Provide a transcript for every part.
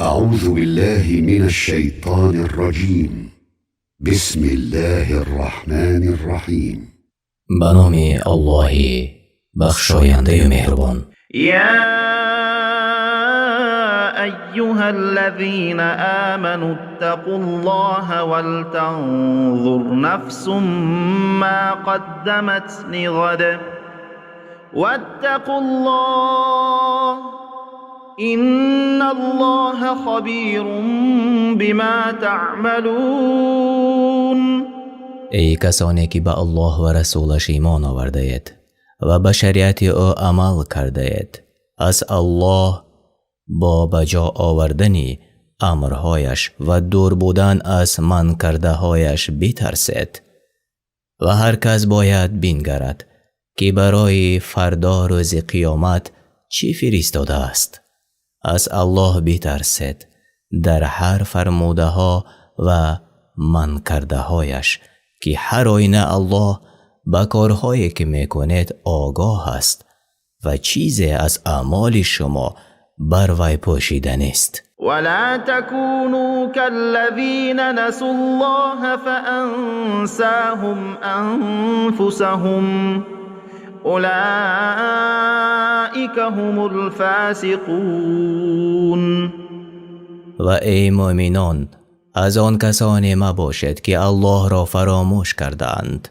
أعوذ بالله من الشيطان الرجيم. بسم الله الرحمن الرحیم. به نام الله بخشاینده مهربان. يا أيها الذين آمنوا اتقوا الله ولتنظر نفس ما قدمت لغد واتقوا الله إن الله خبير بما تعملون. ای کسانی که به الله و رسولش ایمان آورده اید و به شریعت او عمل کرده اید، از الله با بجا آوردن امرهایش و دور بودن از من کرده هایش بترسید و هر کس باید بنگرد که برای فردا روز قیامت چی فرستاده است. از الله بترسید در هر فرموده ها و من کرده هایش، که هر آینه الله با کارهایی که میکنید آگاه است و چیزی از اعمال شما بر وی پوشیده نیست. ولا تكونوا كالذين نسوا الله فأنساهم أنفسهم أولئك هم الفاسقون. و ای مؤمنان، از آن کسانی مباشید که الله را فراموش کردند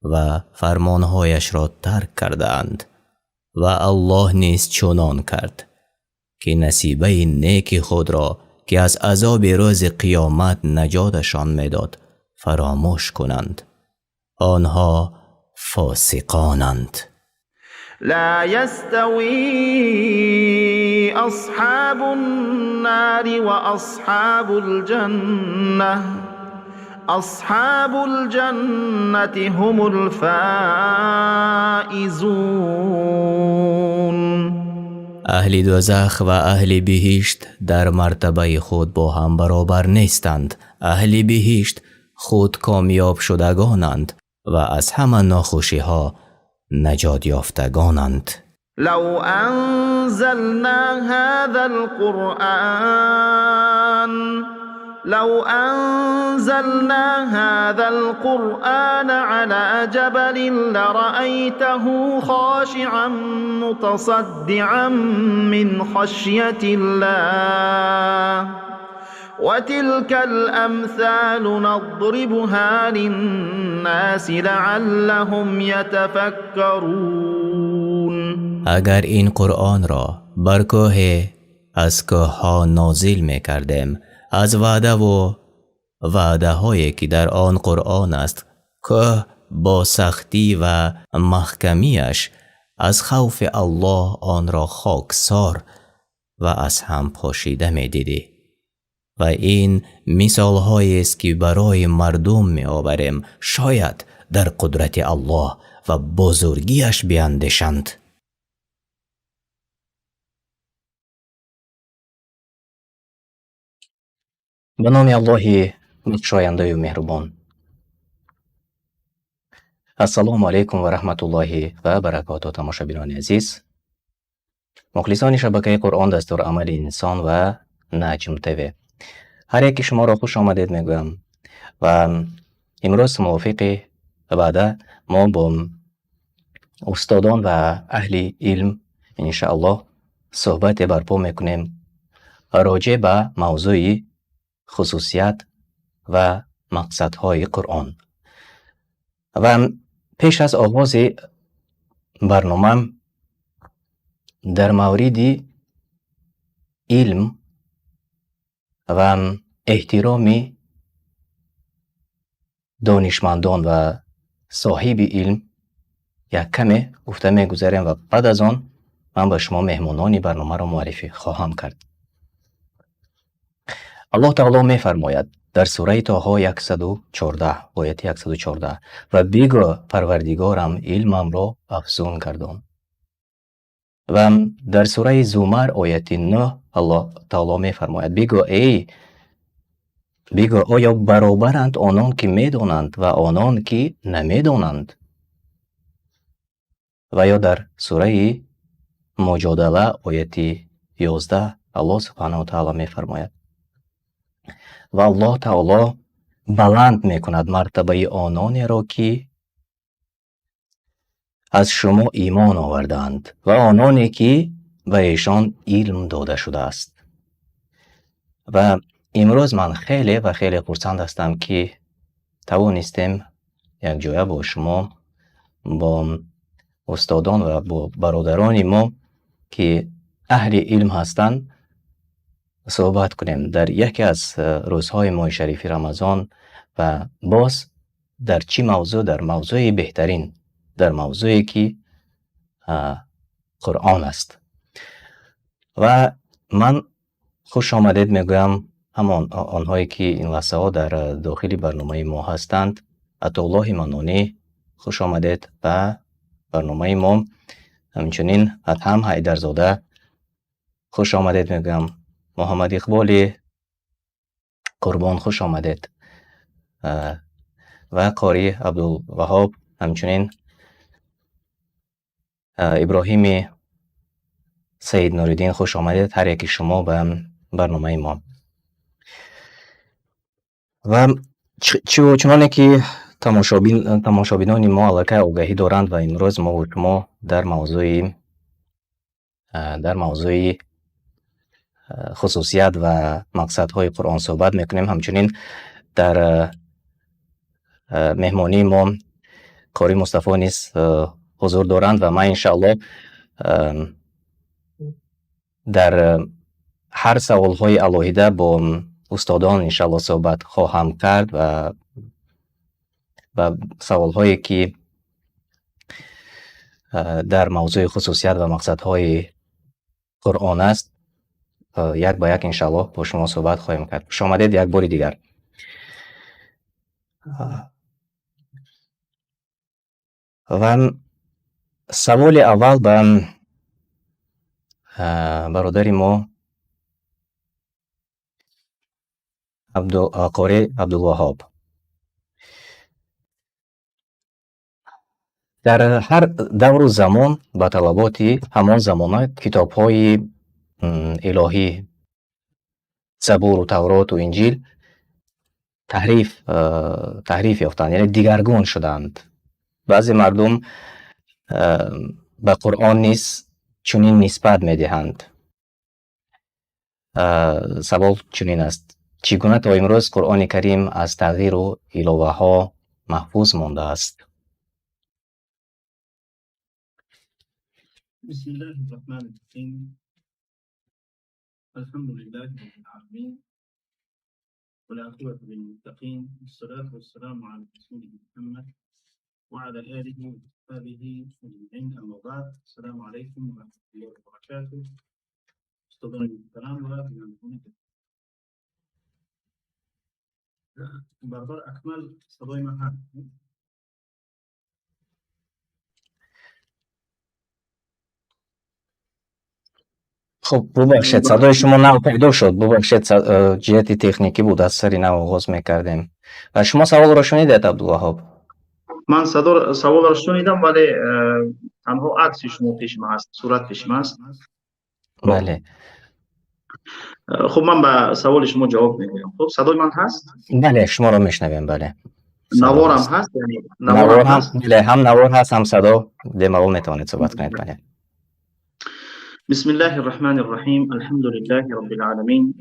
و فرمانهایش را ترک کردند و الله نیز چنان کرد که نصیبه نیک خود را که از عذاب روز قیامت نجاتشان میداد فراموش کنند. آنها فاسقانند. لا يستوي أصحاب النار وأصحاب الجنة أصحاب الجنة هم الفائزون. اهل دوزخ و اهل بهشت در مرتبه خود با هم برابر نیستند. اهل بهشت خود کامیاب شدگانند و از همه ناخوشی ها نجات یافتگانند. لو أنزلنا هذا القرآن على جبل لرأيته خاشعا متصدعا من خشية الله وتلك الأمثال نضربها للناس لعلهم يتفكرون. اگر این قرآن را بر کوه از کوه‌ها نازل می‌کردیم، از وعده هایی که در آن قرآن است، کوه با سختی و محکمیش از خوف الله آن را خاکسار و از هم پاشیده می‌دیدی. و این مثال هایی است که برای مردم می آوریم، شاید در قدرت الله و بزرگیش بیاندیشند. به نام الله بخشاینده و مهربان. السلام علیکم و رحمت الله و برکاته. تماشاگران عزیز، مخلصان شبکه قرآن دستور عمل انسان و نجم تیوی، هر یکی شما را خوش آمدید میگویم و امروز موافق بعد ما با استادان و اهل علم انشاءالله صحبت برپا میکنیم راجع به موضوع خصوصیت و مقصدهای قرآن. و پیش از آغاز برنامه در مورد علم و احترام دانشمندان و صاحب علم یک کمی گفته میگذاریم و بعد از آن من به شما مهمانان برنامه را معرفی خواهم کرد. الله تعالی میفرماید در سوره طه 114 آیه 114 و بگو پروردگارم علمم را افزون گردان. و در سوره زمر آیه 9 الله تعالی میفرماید بگو آیا برابرند آنان که میدانند و آنان که نمیدانند؟ و یا در سوره مجادله آیه 11 الله سبحانه و تعالی می فرماید و الله تعالی بلند می کند مرتبه آنانی را که از شما ایمان آوردند و آنانی که به ایشان علم داده شده است. و امروز من خیلی و خیلی خرسند هستم که توانستیم یک جایه با شما، با استادان و با برادران ما که اهل علم هستند صحبت کنیم در یکی از روزهای ماه شریف رمضان و باز در چی موضوع؟ در موضوع بهترین، در موضوعی که قرآن است. و من خوش آمدید میگویم همان آنهایی که این لحظه ها در داخل برنامه ما هستند. عطاالله منانی خوش آمدید به برنامه ما. همچنین ادهم حیدرزاده خوش آمدید میگویم. محمد اقبال قربان خوش آمدید و قاری عبدالوهاب، همچنین ابراهیم سید نوریدین خوش آمدید هر یکی شما به برنامه ما. و چنانه که تماشابینان ما علاقه آگاهی دارند و امروز ما و شما در موضوع خصوصیت و مقصدهای قرآن صحبت میکنیم. همچنین در مهمانی ما قاری مصطفی نیز حضور دارند و من انشاءالله در هر سوالهای علاهیده با استادان انشاءالله صحبت خواهم کرد و سوالهایی که در موضوع خصوصیت و مقصدهای قرآن است یک با یک انشاءالله با شما صحبت خواهیم کرد. خوش آمدید یک بار دیگر. و سوال اول به برادر ما قاری عبدالوهاب. در هر دور و زمان به طلبات همان زمانه کتاب های الهی زبور و تورات و انجیل تحریف یافتند، یعنی دیگرگون شدند. بعضی مردم به قرآن نیز چنین نسبت میدهند. سوال چنین است: چگونه تا امروز قرآن کریم از تغییر و علاوه ها محفوظ مانده است؟ بسم الله الرحمن الرحیم. الحمد لله رب العالمین والعاقبة للمتقین والصلاة والسلام على رسوله محمد وعلى آله وصحبه أجمعين. أما بعد، السلام عليكم ورحمة الله وبركاته. استاذان محترم و بینندگان برابر اکمل صدای من هست؟ خب ببخشید صدای شما نو پیدا شد. ببخشید جهت تکنیکی بود، از سری نو آغاز میکردیم. و شما سوال را شنیدید عبدالوهاب؟ من سوال را شنیدم ولی تنها عکس شما پیش من هست، صورت پیش من هست. بله. خب من به سوال شما جواب میگم. خب صدای من هست؟ بله شما را میشنویم. بله. نوارم هست؟ یعنی نوار نوارم هم هست؟ بله، هم نوار هست هم صدا دماغ میتونید صحبت کنید. بله. بسم الله الرحمن الرحيم. الحمد لله رب العالمين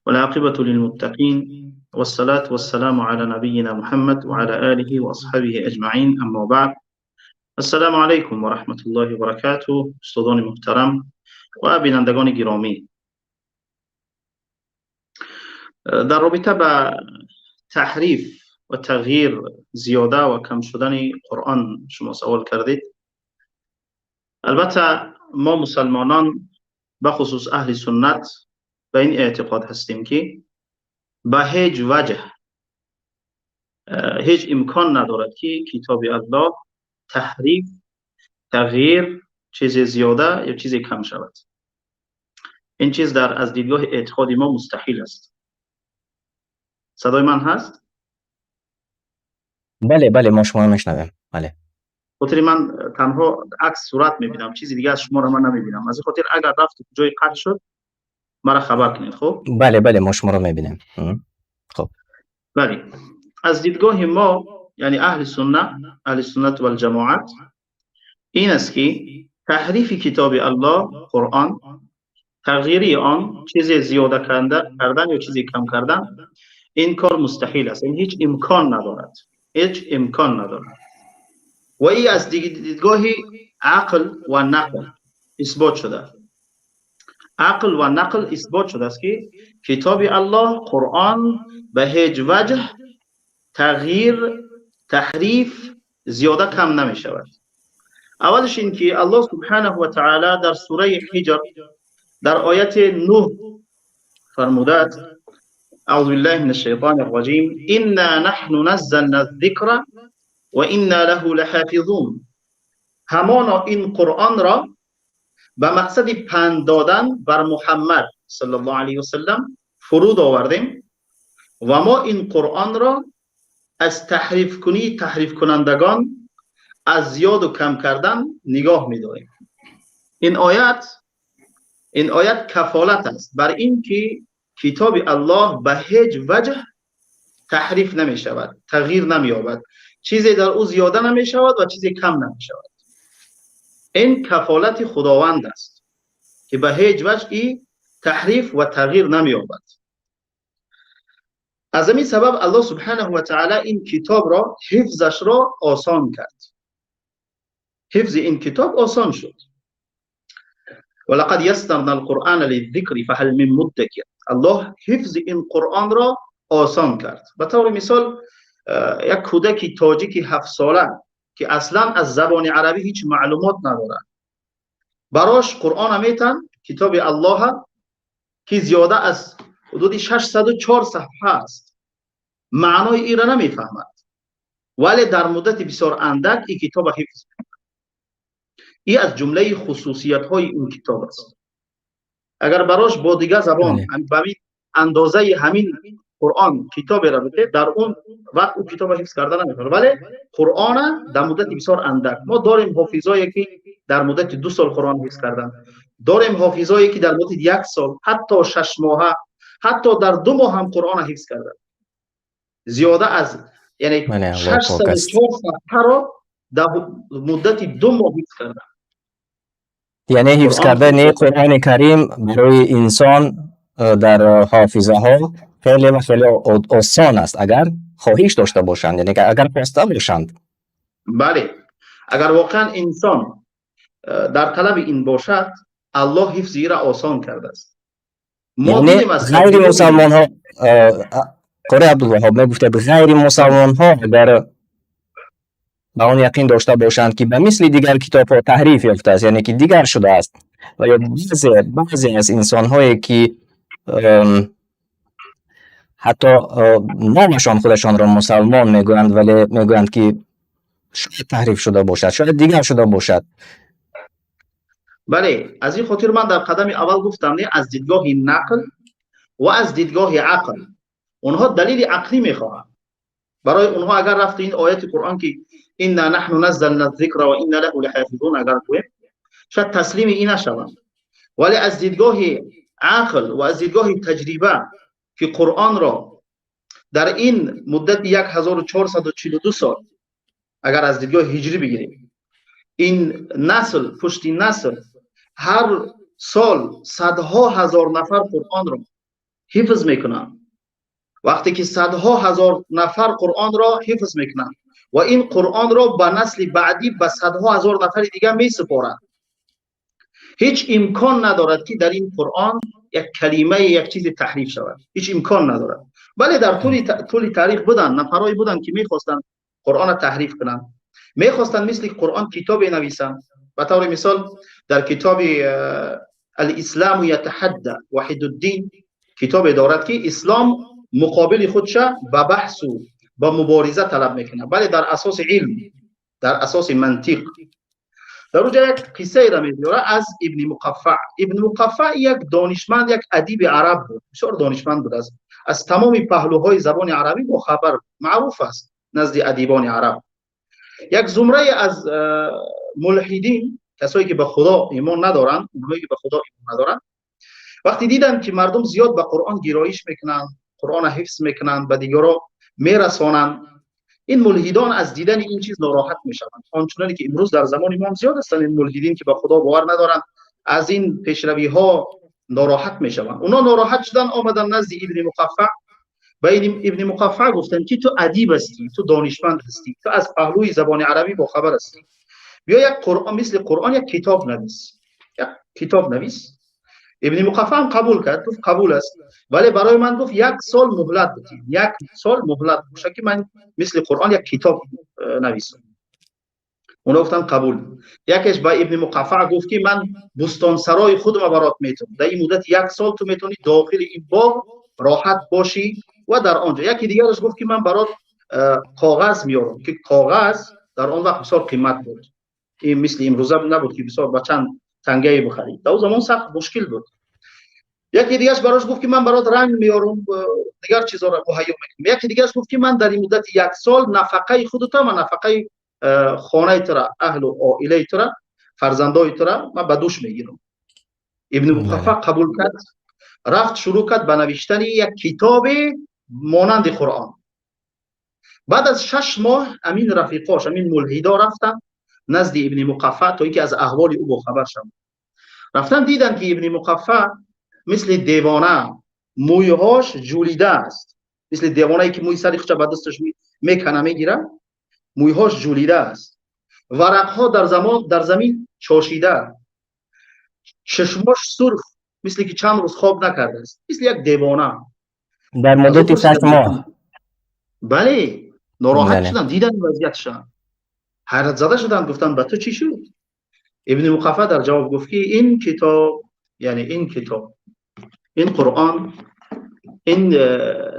والعاقبة للمتقين والصلاة والسلام على نبينا محمد وعلى آله وأصحابه أجمعين. أما بعد، السلام عليكم ورحمة الله وبركاته. استادان محترم و بینندگان گرامی، در رابطه با تحریف و تغییر زیاده و کم شدن قرآن شما سوال کردید. البته ما مسلمانان بخصوص اهل سنت به این اعتقاد هستیم که به هیچ وجه هیچ امکان ندارد که کتاب الله تحریف، تغییر، چیز زیاده یا چیز کم شود. این چیز از دیدگاه اعتقاد ما مستحیل است. صدای من هست؟ بله ما شما رو میشنویم. بله. خاطر من تنها عکس صورت میبینم، چیزی دیگه از شما را من نمیبینم. از این خاطر اگر رفت جای قطع شد مرا خبر کنید. خب بله ما شما رو میبینیم. خب بله، از دیدگاه ما یعنی اهل سنت و الجماعت این است که تحریف کتاب الله قرآن، تغییری آن، چیزی زیاده کردن یا چیزی کم کردن، این کار مستحیل است، این هیچ امکان ندارد. و این از دیدگاه عقل و نقل اثبات شده. عقل و نقل اثبات شده است که کتاب الله قرآن به هیچ وجه تغییر، تحریف، زیاده کم نمی شود. اولش این که الله سبحانه و تعالی در سوره حجر در آیت 9 فرموده است: اعوذ بالله من الشیطان الرجیم انا نحن نزلنا الذکر و انا له لحافظون. همانا این قرآن را به مقصد پند دادن بر محمد صلی الله علیه و سلم فرود آوردیم و ما این قرآن را از تحریف کنندگان، از زیاد و کم کردن نگاه می‌داریم. این آیت کفالت است بر این که کتاب الله به هیچ وجه تحریف نمی شود، تغییر نمی یابد، چیزی در او زیاده نمی شود و چیزی کم نمی شود. این کفالت خداوند است که به هیچ وجه این تحریف و تغییر نمی یابد. از همین سبب الله سبحانه و تعالی این کتاب را، حفظش را آسان کرد. حفظ این کتاب آسان شد. ولقد یسرنا القرآن للذکر فهل من مدکر. الله حفظ این قرآن را آسان کرد. به طور مثال یک کودک تاجیک 7 ساله که اصلا از زبان عربی هیچ معلومات نداره، براش قرآن میتن کتاب الله که زیاده از حدود 604 صفحه است، معنای این را نمیفهمد، ولی در مدت بسیار اندک این کتاب حفظ می‌کند. این از جمله خصوصیت های این کتاب است. اگر براش با دیگه زبان به اندازه همین قرآن کتاب را بده، در اون وقت او کتاب حفظ کردن نمی‌کنه، ولی قرآن در مدت بسیار اندک. ما داریم حافظایی که در مدت 2 سال قرآن حفظ کردن، داریم حافظایی که در مدت 1 سال، حتی 6 ماه، حتی در 2 ماه هم قرآن حفظ کردن. زیاده از یعنی 604 صفحه را در مدت 2 ماه حفظ کردن. یعنی حفظ کردن قرآن کریم برای انسان در حافظه ها خیلی آسان است اگر خواهش داشته باشند، یعنی اگر خواسته باشند. بله، اگر واقعا انسان در طلب این باشد، الله حفظ را آسان کرده است. یعنی غیر مسلمان ها، قاری عبدالوهاب میگفته غیر مسلمان ها اگر به آن یقین داشته باشند که به مثل دیگر کتاب ها تحریف یافته است، یعنی که دیگر شده است، و یا بعضی از انسان هایی که حتی نامشان خودشان را مسلمان میگویند ولی میگویند که شاید تحریف شده باشد، شاید دیگر شده باشد. بله، از این خاطر من در قدم اول گفتم نه، از دیدگاه نقل و از دیدگاه عقل اونها دلیل عقلی میخواهند. برای اونها اگر رفت این آیت قرآن که انا نحن نزلنا الذکر و انا له لحافظون اگر گویم، شاید تسلیم این نشوند، ولی از دیدگاه عقل و از دیدگاه تجربه که قرآن را در این مدت 1442 سال اگر از دیدگاه هجری بگیریم، این نسل پشت نسل هر سال صدها هزار نفر قرآن را حفظ میکنند. وقتی که صدها هزار نفر قرآن را حفظ میکنند و این قرآن را به نسل بعدی به صدها هزار نفر دیگه میسپارند، هیچ امکان ندارد که در این قرآن یک کلمه یک چیز تحریف شود، هیچ امکان ندارد. بله، در طول تاریخ بودن نفرایی بودن که میخواستند قرآن تحریف کنند، میخواستند مثل قرآن کتاب نویسند. به طور مثال در کتاب الاسلام یتحدى وحید الدین کتاب دارد که اسلام مقابل خودش به بحث و به مبارزه طلب میکنه، بله در اساس علم، در اساس منطق. در اونجا یک قصه را میگه از ابن مقفع. ابن مقفع یک دانشمند، یک ادیب عرب بود، بسیار دانشمند بود، از تمام پهلوهای زبان عربی با خبر، معروف است نزد ادیبان عرب. یک زمره از ملحدین، کسایی که به خدا ایمان ندارن، اونایی که به خدا ایمان ندارن، وقتی دیدن که مردم زیاد به قرآن گرایش میکنن، قرآن حفظ میکنن، به دیگران میرسانن، این ملحدان از دیدن این چیز ناراحت میشوند. آنچنانی که امروز در زمان امام زیاد هستند این ملحدین که به خدا باور ندارن، از این پیشروی ها ناراحت میشوند. اونا ناراحت شدن، آمدن نزد ابن مقفع. و ابن مقفع گفتن که تو ادیب هستی، تو دانشمند هستی، تو از پهلوی زبان عربی با خبر هستی، بیا یک قرآن مثل قرآن یک کتاب نویس، یک کتاب نویس. ابن مقفع هم قبول کرد، گفت قبول است، ولی برای من گفت 1 سال مهلت بدید، 1 سال مهلت باشه که من مثل قرآن یک کتاب نویسم. اونا گفتن قبول. یکیش با ابن مقفع گفت که من بستان سرای خودم برات میتونم، در این مدت 1 سال تو میتونی داخل این باغ راحت باشی و در آنجا. یکی دیگرش گفت که من برات کاغذ میارم، که کاغذ در آن وقت بسیار قیمت بود، این مثل امروزه نبود که بسیار با چند تنگه بخرید، در زمان سخت مشکل بود. یکی دیگرش براش گفت که من برات رنگ میارم، دیگر چیزا را مهیا میکنم. یکی دیگرش گفت که من در این مدت 1 سال نفقه خودت و نفقه خانه ترا، اهل و عائله ترا، فرزندای ترا من به دوش میگیرم. ابن مقفع قبول کرد، رفت شروع کرد به نوشتن یک کتاب مانند قرآن. بعد از 6 ماه امین رفیقاش، امین ملحدا رفتن نزد ابن مقفع تا اینکه از احوال او باخبر شدند. رفتن دیدن که ابن مقفع مثل دیوانه مویهاش جولیده است، مثل دیوانه‌ای که موی سرش به دستش میکنه میگیره، مویهاش جولیده است، ورقها در زمین چاشیده، چشماش سرخ، مثل که چند روز خواب نکرده است، مثل یک دیوانه. در مدت 6 ماه. بله، ناراحت شدن دیدن وضعیتش، حیرت زده شدن، گفتن به تو چی شد؟ ابن مقفع در جواب گفت که این کتاب، یعنی این کتاب، این قرآن، این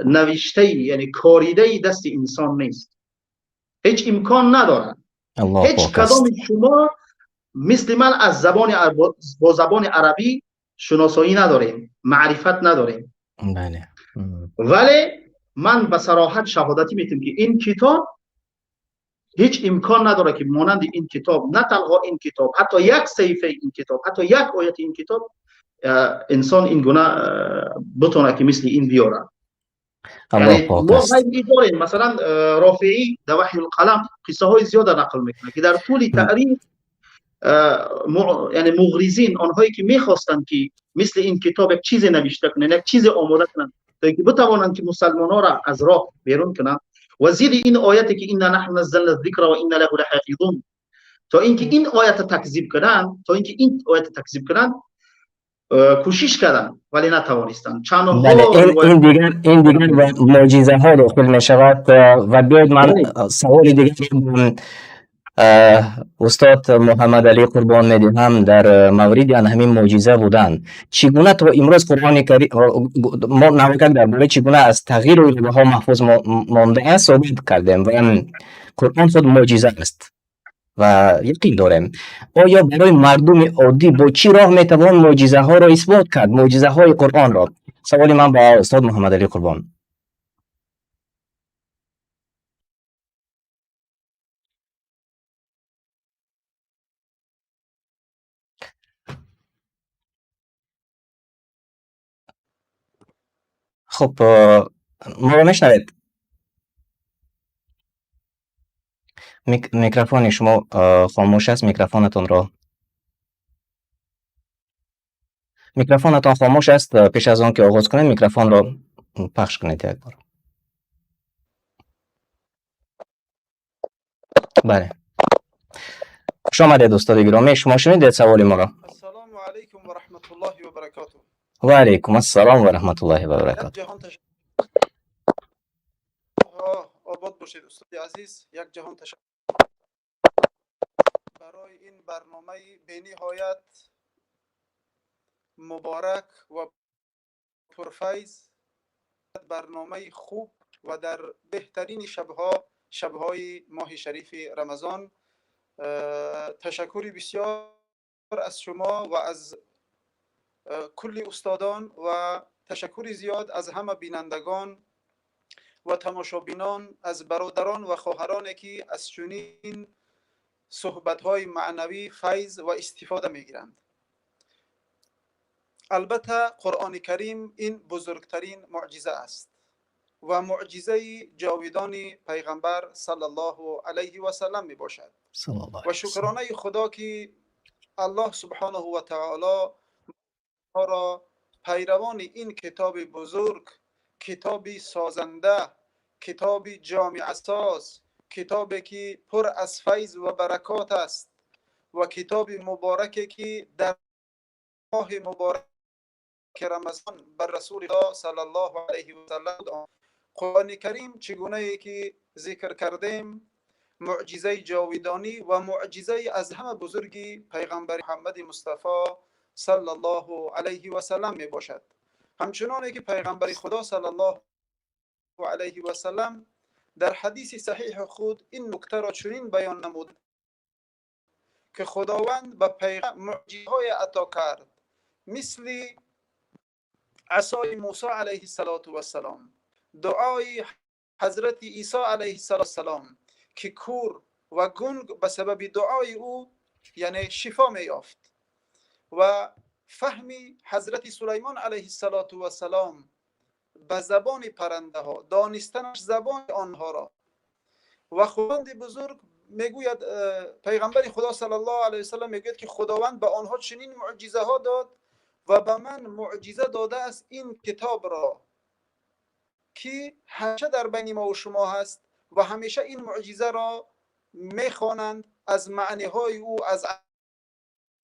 نوشته، یعنی کاریده دست انسان نیست، هیچ امکان نداره هیچ کدام شما مثل من از با زبان عربی شناسایی نداریم، معرفت نداریم. بله. ولی من به صراحت شهادتی میتونم که این کتاب هیچ امکان نداره که مانند این کتاب، نه تنها این کتاب، حتی یک صفحه این کتاب، حتی یک آیت این کتاب انسان این گونه بتونه که مثل این بیاره. یعنی ما غیبی داریم، مثلا رافعی در وحی القلم قصه های زیاده نقل میکنه که در طول تاریخ یعنی مغرضین، آنهایی که میخواستند که مثل این کتاب یک چیز نوشته کنند، یک چیز آماده کنند تا اینکه بتوانند که مسلمان ها را از راه بیرون کنند، و زیر این آیتی که انا نحن نزلنا الذکر و انا له لحافظون، تا اینکه این آیت تکذیب کنند، کوشش کردن ولی نتوانستند. این دیگر معجزه ها داخل می شود. و بیاید من سوال دیگر استاد محمد علی قربان میدهم در مورد همین معجزه بودن. چگونه تا امروز قرآن کریم ما نوکر درباره چگونه از تغییر الگوها ها محفوظ مانده است صحبت کردیم و قرآن خود معجزه است و یقین داریم. آیا برای مردم عادی با چی راه میتوان معجزه ها را اثبات کرد، معجزه های قرآن را؟ سوالی من با استاد محمد علی قربان. خب ما رو میشنوید؟ میکروفون شما خاموش است، میکروفونتون خاموش است. پیش از آن که آغاز کنید میکروفون را پخش کنید یک بار. بله، خوش آمدید استاد گرامی، شما شنیدید سوال ما را؟ السلام علیکم و رحمت الله و برکاته. و علیکم السلام و رحمت الله و برکاته. آباد باشید استاد عزیز. یک جهان تشکر برای این برنامه به نهایت مبارک و پرفیض، برنامه خوب و در بهترین شبهای ماه شریف رمضان. تشکری بسیار از شما و از کل استادان و تشکری زیاد از همه بینندگان و تماشابینان از برادران و خواهرانی که از چنین صحبت‌های معنوی فیض و استفاده می‌گیرند. البته قرآن کریم این بزرگترین معجزه است و معجزه جاودانی پیغمبر صلی الله علیه و سلم می باشد و شکرانه خدا که الله سبحانه و تعالی ما را پیروان این کتاب بزرگ، کتابی سازنده، کتابی جامع اساس، کتابی که پر از فیض و برکات است و کتاب مبارکی که در ماه مبارک رمضان بر رسول الله صلی الله علیه و سلم قرآن کریم چگونه ای که ذکر کردیم معجزه جاودانی و معجزه از همه بزرگی پیغمبر محمد مصطفی صلی الله علیه و سلم می باشد. همچنانه که پیغمبر خدا صلی الله علیه و سلم در حدیث صحیح خود این نکته را چنین بیان نمود که خداوند به پیغمبر معجزه‌های عطا کرد مثل عصای موسی علیه السلام، دعای حضرت عیسی علیه السلام که کور و گنگ به سبب دعای او یعنی شفا می یافت و فهمی حضرت سلیمان علیه السلام به زبان پرنده ها، دانستنش زبان آنها را و خداوند بزرگ میگوید، پیغمبر خدا صلی الله علیه و سلم میگوید که خداوند به آنها چنین معجزه ها داد و به من معجزه داده است این کتاب را که همیشه در بین ما و شما هست و همیشه این معجزه را میخوانند، از معنی های او، از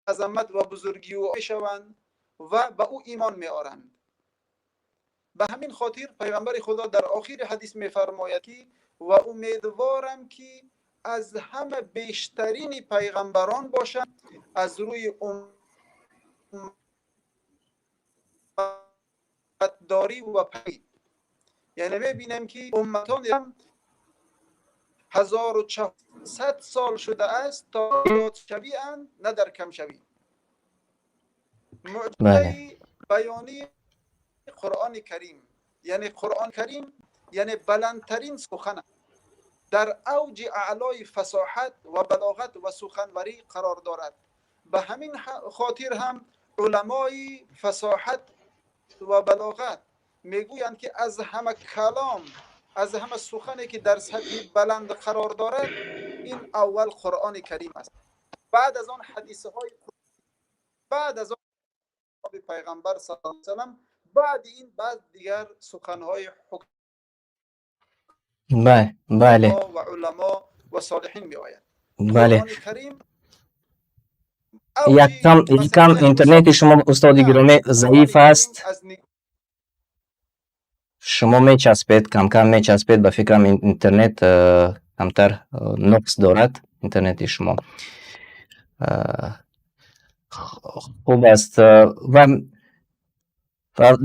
عظمت و بزرگی او میشوند و به او ایمان میآورند. به همین خاطر پیغمبر خدا در آخر حدیث میفرماید که و امیدوارم که از همه بیشترین پیغمبران باشم از روی امتداری و پی. یعنی میبینم که امتان 1400 سال شده است تا یاد شوی اند نه در کم شوی. معجزه بیانی قرآن کریم، یعنی قرآن کریم یعنی بلندترین سخن در اوج اعلای فصاحت و بلاغت و سخنوری قرار دارد. به همین خاطر هم علمای فصاحت و بلاغت میگویند که از همه کلام، از همه سخنی که در سطح بلند قرار دارد این اول قرآن کریم است، بعد از آن حدیث های، بعد از آن پیغمبر صلی الله علیه و سلم، بعد این بعد دیگر سخنهای حکم بله و علما و صالحین می آید. بله. قرآن کریم یک کم اینترنت شما استاد گرامی ضعیف است. شما میچسبید، کم کم میچسبید. به فکرم اینترنت کمتر نقص دارد اینترنت شما. خوب است. و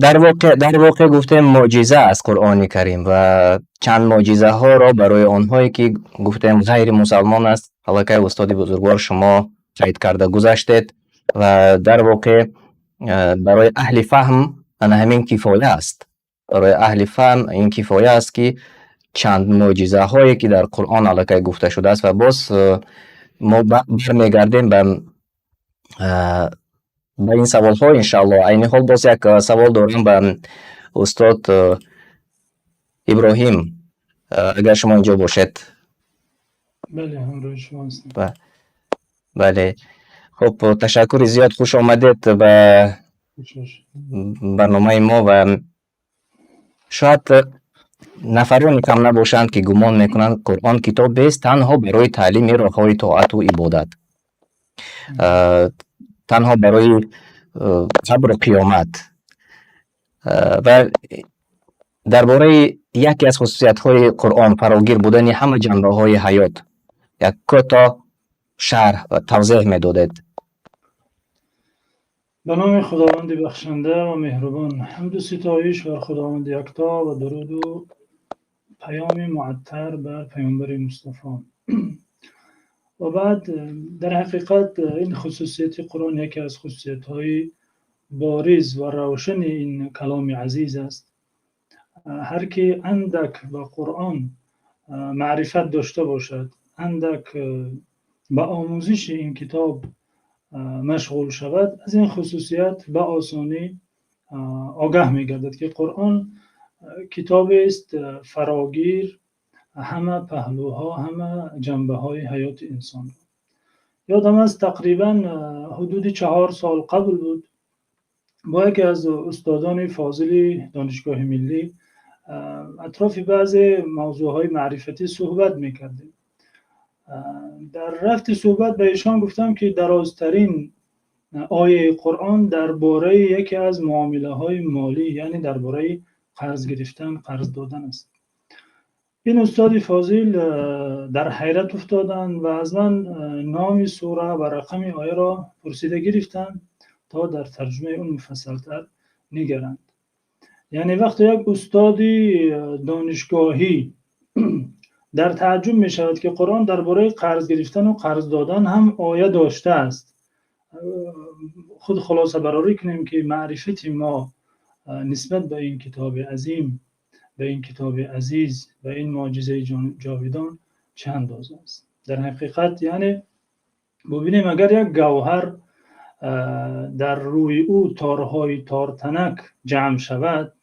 در واقع گفتیم معجزه است قرآن کریم و چند معجزه ها را برای آنهایی که گفتیم غیر مسلمان است حالا استاد بزرگوار شما قید کرده گذاشتید و در واقع برای اهل فهم همین کفایه است. برای اهل فهم این کفایه است که چند معجزه هایی که در قرآن علاقه گفته شده است. و باز ما برمیگردیم به این سوال ها انشاءالله. این حال باز یک سوال دارم به استاد ابراهیم، اگر شما اینجا باشید. بله همراه شما هستم. بله خب تشکر زیاد، خوش آمدید به برنامه ما. و شاید نفرانی کم نباشند که گمان میکنند قرآن کتاب است تنها برای تعلیم راههای طاعت و عبادت، تنها برای قبر و قیامت. و درباره یکی از خصوصیت های قرآن فراگیر بودن همه جنبه های حیات یک کوتاه شرح و توضیح میدادید. به نام خداوند بخشنده و مهربان، حمد و ستایش بر خداوند یکتا و درود و پیام معطر بر پیامبر مصطفی. و بعد در حقیقت این خصوصیت قرآن یکی از خصوصیت های بارز و روشن این کلام عزیز است. هر کی اندک با قرآن معرفت داشته باشد، اندک به آموزش این کتاب مشغول شود، از این خصوصیت به آسانی آگاه می‌گردد که قرآن کتاب است فراگیر همه پهلوها، همه جنبه‌های حیات انسان. یادم است تقریبا حدود 4 سال قبل بود، با یکی از استادان فاضل دانشگاه ملی اطراف بعض موضوعهای معرفتی صحبت میکردیم. در رفت صحبت به ایشان گفتم که درازترین آیه قرآن درباره یکی از معامله های مالی، یعنی درباره قرض گرفتن، قرض دادن است. این استاد فاضل در حیرت افتادند و از من نام سوره و رقم آیه را پرسیده گرفتند تا در ترجمه اون مفصل‌تر نگرند. یعنی وقتی یک استادی دانشگاهی در تعجب می شود که قرآن درباره قرض گرفتن و قرض دادن هم آیه داشته است، خود خلاصه برآوری کنیم که معرفت ما نسبت به این کتاب عظیم، به این کتاب عزیز، به این معجزه جاویدان چه اندازه است. در حقیقت یعنی ببینیم اگر یک گوهر در روی او تارهای تارتنک جمع شود،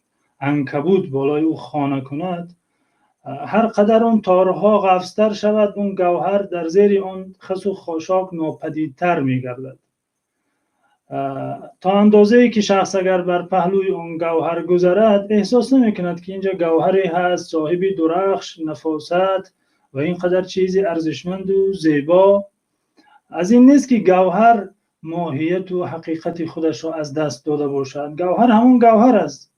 عنکبوت بالای او خانه کند، هر قدر اون تارها قفزتر شود، اون گوهر در زیر اون خس و خاشاک ناپدیدتر می گردد. تا اندازه ای که شخص اگر بر پهلوی اون گوهر گذرد احساس نمی کند که اینجا گوهری هست صاحب درخش، نفاست و اینقدر چیزی ارزشمند و زیبا. از این نیست که گوهر ماهیت و حقیقت خودش را از دست داده باشد، گوهر همون گوهر است،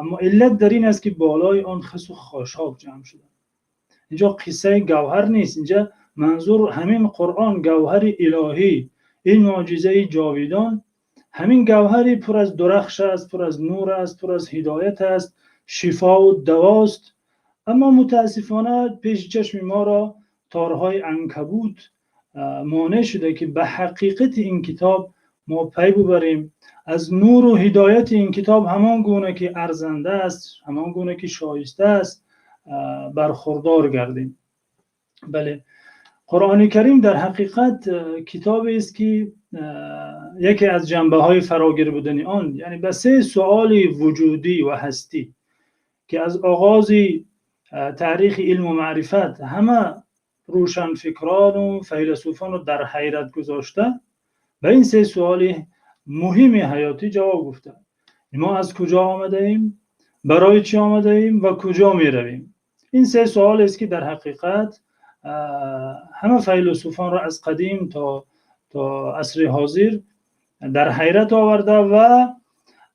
اما علت در این است که بالای آن خس و خاشاک جمع شده. اینجا قصه گوهر نیست، اینجا منظور همین قرآن، گوهر الهی، این معجزه جاویدان، همین گوهری پر از درخش است، پر از نور است، پر از هدایت است، شفا و دواست. اما متاسفانه پیش چشم ما را تارهای عنکبوت مانع شده که به حقیقت این کتاب ما پی ببریم، از نور و هدایت این کتاب همان گونه که ارزنده است، همان گونه که شایسته است برخوردار گردیم. بله، قرآن کریم در حقیقت کتابی است که یکی از جنبه‌های فراگیر بودن آن، یعنی به 3 سؤال وجودی و هستی که از آغاز تاریخ علم و معرفت همه روشن فکران و فیلسوفان رو در حیرت گذاشته، به این 3 سؤال مهم حیاتی جواب گفته. ما از کجا آمده ایم، برای چی آمده ایم و کجا می رویم. این 3 سؤال است که در حقیقت همه فیلسوفان را از قدیم تا عصر حاضر در حیرت آورده و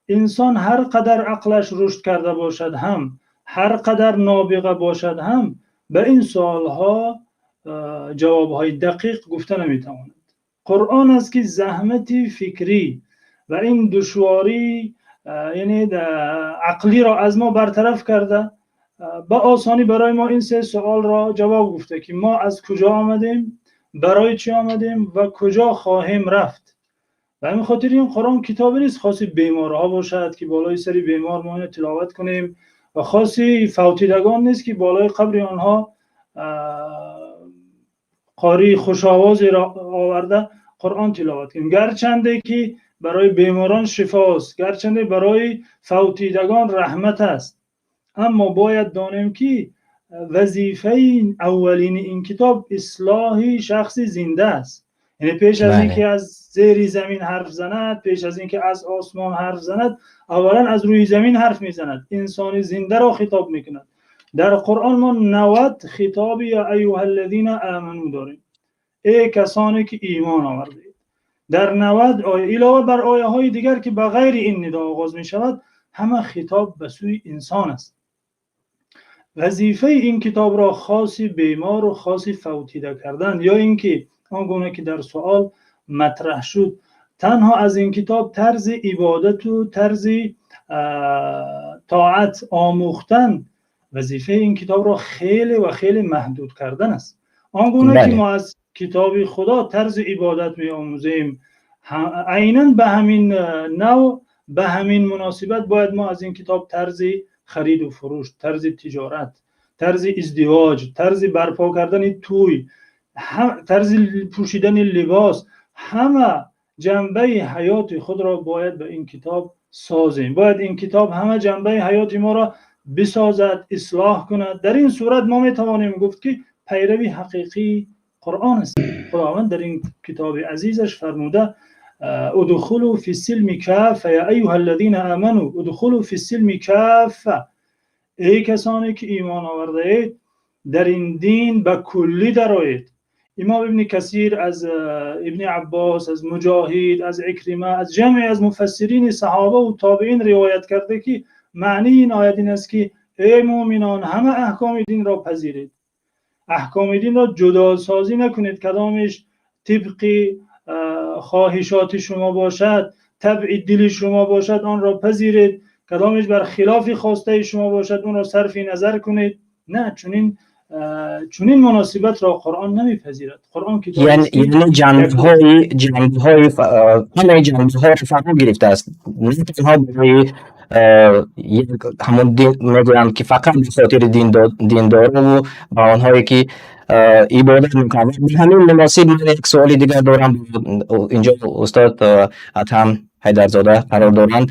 انسان هر قدر عقلش رشد کرده باشد هم، هر قدر نابغه باشد هم، به این سوالها جوابهای دقیق گفته نمیتواند. قرآن است که زحمت فکری و این دشواری یعنی عقلی را از ما برطرف کرده، با آسانی برای ما این 3 سوال را جواب گفته که ما از کجا آمدیم، برای چی آمدیم و کجا خواهیم رفت. و همین خاطر این قرآن کتابی نیست خاصی بیمارها باشد که بالای سری بیمار ما اینو تلاوت کنیم و خاصی فوتیدگان نیست که بالای قبر آنها قاری خوشاوازی را آورده قرآن تلاوت کنیم. گرچنده که برای بیماران شفاست، گرچنده برای فوتیدگان رحمت است، اما باید دانیم که وظیفه اولین این کتاب اصلاح شخص زنده است. یعنی پیش از اینکه از زیر زمین حرف زند، پیش از اینکه از آسمان حرف زند، اولا از روی زمین حرف میزند، انسان زنده را خطاب میکند. در قرآن ما 90 خطاب یا ایها الذین آمنو داریم، ای کسانی که ایمان آوردید. در 90 آیه علاوه بر آیه های دیگر که به غیر این ندا آغاز می شود، همه خطاب به سوی انسان است. وظیفه این کتاب را خاصی بیمار و خاصی فوتیده کردن، یا اینکه آنگونه که در سوال مطرح شد تنها از این کتاب طرز عبادت و طرز طاعت آموختن، وظیفه این کتاب را خیلی و خیلی محدود کردن است. آنگونه که ما از کتاب خدا طرز عبادت می آموزیم، عیناً به همین نوع، به همین مناسبت باید ما از این کتاب طرز خرید و فروش، طرز تجارت، طرز ازدواج، طرز برپا کردن توی، طرز پوشیدن لباس، همه جنبه حیات خود را باید به این کتاب سازیم. باید این کتاب همه جنبه حیات ما را بسازد، اصلاح کند. در این صورت ما می توانیم گفت که پیروی حقیقی قرآن است. خداوند در این کتاب عزیزش فرموده ادخلوا فی السلم کافه یا ایها الذین آمنوا ادخلوا فی السلم کافه، ای کسانی که ایمان آورده اید در این دین به کلی درآیید. امام ابن کثیر از ابن عباس، از مجاهد، از عکرمه، از جمعی از مفسرین صحابه و تابعین روایت کرده که معنی این آیت این است که ای مؤمنان همه احکام دین را پذیرید، احکام دین را جدا سازی نکنید، کدامش طبق خواهشات شما باشد، طبع دل شما باشد آن را پذیرید، کدامش بر خلاف خواسته شما باشد اون را صرف نظر کنید. نه، چنین مناسبت را قرآن نمیپذیرد. قرآن کتاب یعنی جنبه‌های همه جنبه‌ها را فرا گرفته است، نه تنها برای همون دین میگویم که فقط به خاطر دینداران و با آنهایی که عبادت میکنند. به همین مناسب من یک سوالی دیگر دارم. اینجا استاد ادهم حیدرزاده قرار دارند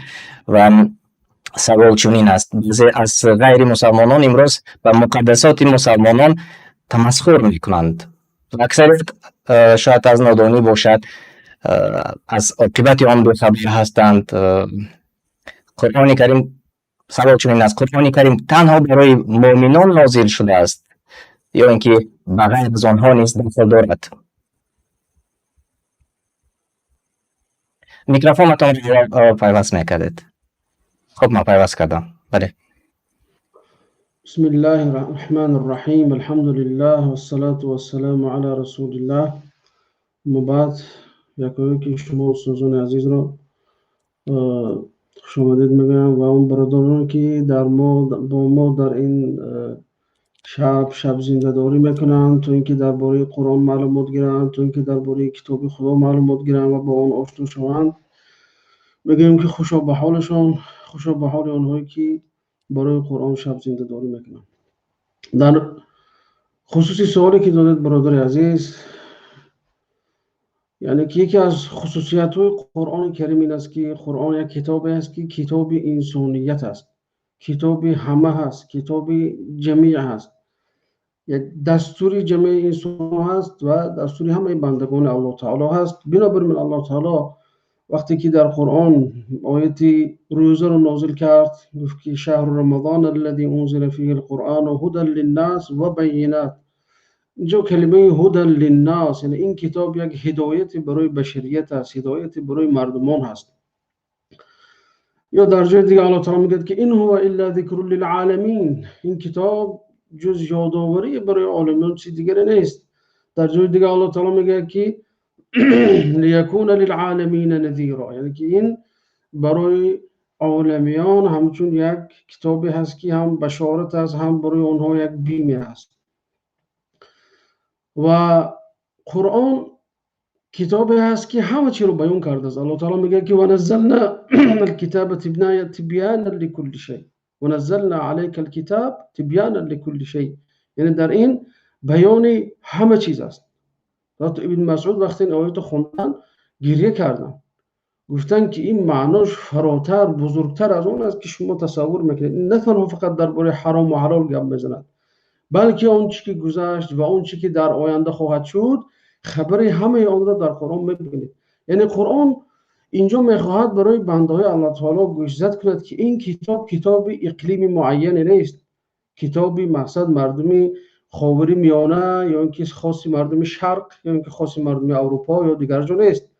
و سوال چنین است: از غیر مسلمانان امروز به مقدسات مسلمانان تمسخر میکنند. اکثریت شاید از نادانی باشد، از عاقبت آن بی‌خبر هستند. قرآن کریم، سوال چنین است: قرآن کریم تنها برای مؤمنان نازل شده است یا اینکه به غیر از آنها نیز دخل دارد؟ میکروفونتان را پیوست میکردید. خب ما پیوست کردم. بله. بسم الله الرحمن الرحیم، الحمد لله والصلاة والسلام علی رسول الله. بعد یکی شما استادان عزیز را خوش آمدید میگم و اون برادران که با ما در این شب زنده داری میکنند تا اینکه درباره قرآن معلومات گیرند، تا اینکه درباره کتاب خدا معلومات گیرند و با اون آشنا شوند. میگیم که خوشا به حالشان، خوشا به حال آنهایی که برای قرآن شب زنده داری میکنند. در خصوصی سوالی که دادید برادر عزیز، یعنی که یکی از خصوصیت های قرآن کریم این است که قرآن یک کتابی است که کتاب انسانیت است، کتاب همه هست، کتاب جمیع هست، یک دستور جمیع انسان هست و دستور همه بندگان الله تعالی هست. بنابراین الله تعالی وقتی که در قرآن آیت روزه رو نازل کرد گفت که شهر رمضان الذي انزل فيه القرآن هدى للناس و بینات، اینجا کلمه هدى للناس یعنی این کتاب یک هدایت برای بشریت است، هدایت برای مردمان هست. یا در جای دیگه الله تعالی میگه که این هو الا ذکر للعالمین، این کتاب جز یادآوری برای عالمیان چیز دیگری نیست. در جای دیگه الله تعالی میگه که لیکون للعالمین نذیرا، یعنی که این برای عالمیان همچون یک کتابی هست که هم بشارت است، هم برای اونها یک بیمی هست. و قرآن کتابی هست که همه چی رو بیان کرده است. الله تعالی میگه که و نزلنا الکتاب تبیانا لكل شیء و نزلنا علیک الکتاب تبیانا لكل شیء، یعنی در این بیان همه چیز است. حتی ابن مسعود وقتی این آیات خوندن گریه کردن، گفتن که این معناش فراتر بزرگتر از اون است که شما تصور میکنید. نه تنها فقط درباره حرام و حلال گپ میزنند، بلکه اون چی که گذشت و اون چی که در آینده خواهد شد خبری همه آن را در قرآن میبینید. یعنی قرآن اینجا میخواهد برای بنده‌های الله تعالی گوشزد کند که این کتاب اقلیم معینی نیست، کتابی مقصد مردمی خاور میانه یا اینکه خاصی مردم شرق یا اینکه خاصی مردم اروپا یا دیگر جا نیست،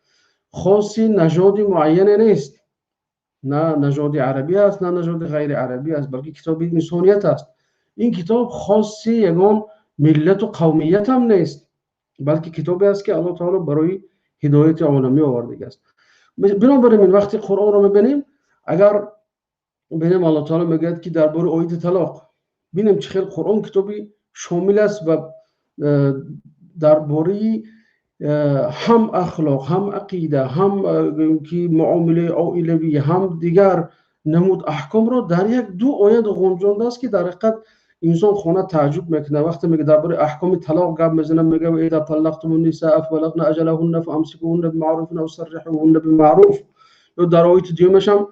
خاصی نژاد معینی نیست، نه نژاد عربی است نه نژاد غیر عربی است، بلکه کتاب انسانیت است. این کتاب خاصی یگان ملت و قومیت هم نیست، بلکه کتابی است که الله تعالی برای هدایت عالمی آورده است. بنابراین وقتی قرآن رو میبینیم، اگر ببینیم الله تعالی میگه که درباره آیت طلاق، ببینیم چه خیلی قرآن کتابی شامل است و درباره هم اخلاق، هم عقیده، هم که معامله عائلوی، هم دیگر نمود احکام را در یک دو آیه گنجانده است که در حقیقت انسان خانه تعجب میکنه وقتی میگه درباره احکام طلاق گپ میزنه، میگه اذا طلقتم النساء فبلغن اجلهن فامسكوهن بمعروف او سرحوهن بمعروف. یا در آیه دیگه‌ش هم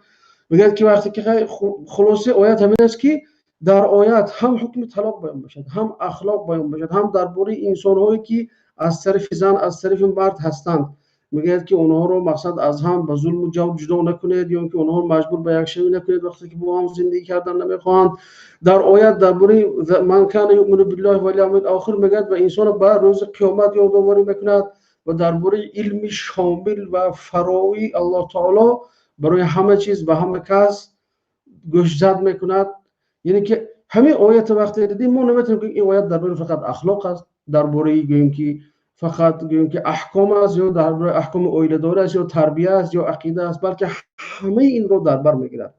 میگه که وقتی که خلاصه آیت همین است که در آیت هم حکم طلاق بیان باشد، هم اخلاق بیان باشد، هم درباره انسان هایی که از طرف زن از طرف مرد هستند، میگه که اونها رو مقصد از هم به ظلم و جور جدا نکنید یا که اونها رو مجبور به یک شی نکنید وقتی که با هم زندگی کردن نمیخواهند. در آیت درباره من کان یؤمن بالله و الیوم الاخر میگه و انسان به روز قیامت یادآوری میکند و درباره علم شامل و فراوی الله تعالی برای همه چیز و همه کس گوش زد میکند. یعنی که همین آیت وقتی دیدیم ما نمیتونیم که این آیت درباره فقط اخلاق است، درباره گوییم که فقط گوییم که احکام است یا درباره احکام اولیداری است یا تربیت است یا عقیده است، بلکه همه این رو در بر میگیرد.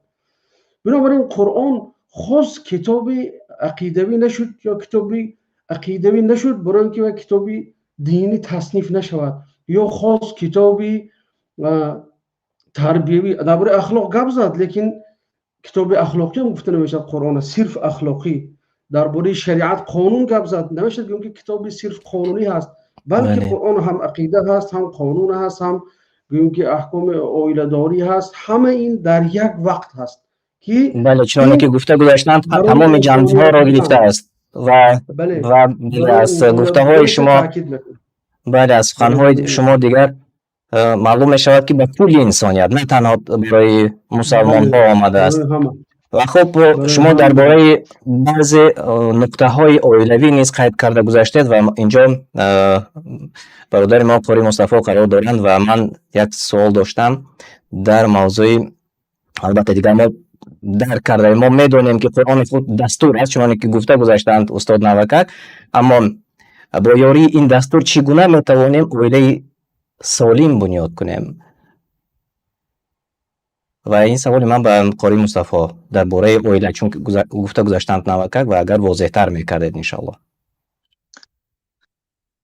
بنابراین قرآن خاص کتاب عقیدوی نشد یا کتابی عقیدوی نشد برای اینکه کتابی دینی تصنیف نشود یا خاص کتابی تربیوی درباره اخلاق گپ زد، لیکن کتاب اخلاقی هم گفته نمیشد قرآن صرف اخلاقی. درباره شریعت قانون گپ زد نمیشد که کتاب صرف قانونی هست، بلکه قرآن هم عقیده هست، هم قانون هست، هم گویم که احکام اولیداری هست. همه این در یک وقت هست که بله چنانه که گفته گذاشتند تمام جنبه‌ها را گرفته است و از گفته های شما بعد از سخن‌های شما دیگر معلوم می شود که به کل انسانیت نه تنها برای مسلمان ها آمده است. و خب شما درباره بعضی نکته های اولوی نیز قید کرده گذاشتید و اینجا برادر ما قاری مصطفی قرار دارند و من یک سوال داشتم در موضوع، البته دیگر ما درک کرده ما میدونیم که قرآن خود دستور است چون که گفته گذاشتند استاد نوکر، اما با یاری این دستور چگونه میتوانیم اولیه سالم بنیاد کنیم؟ و این سوال من به قاری مصطفی درباره اولیه چون گفته گذاشتند نوکر و اگر واضح تر میکردید انشاءالله.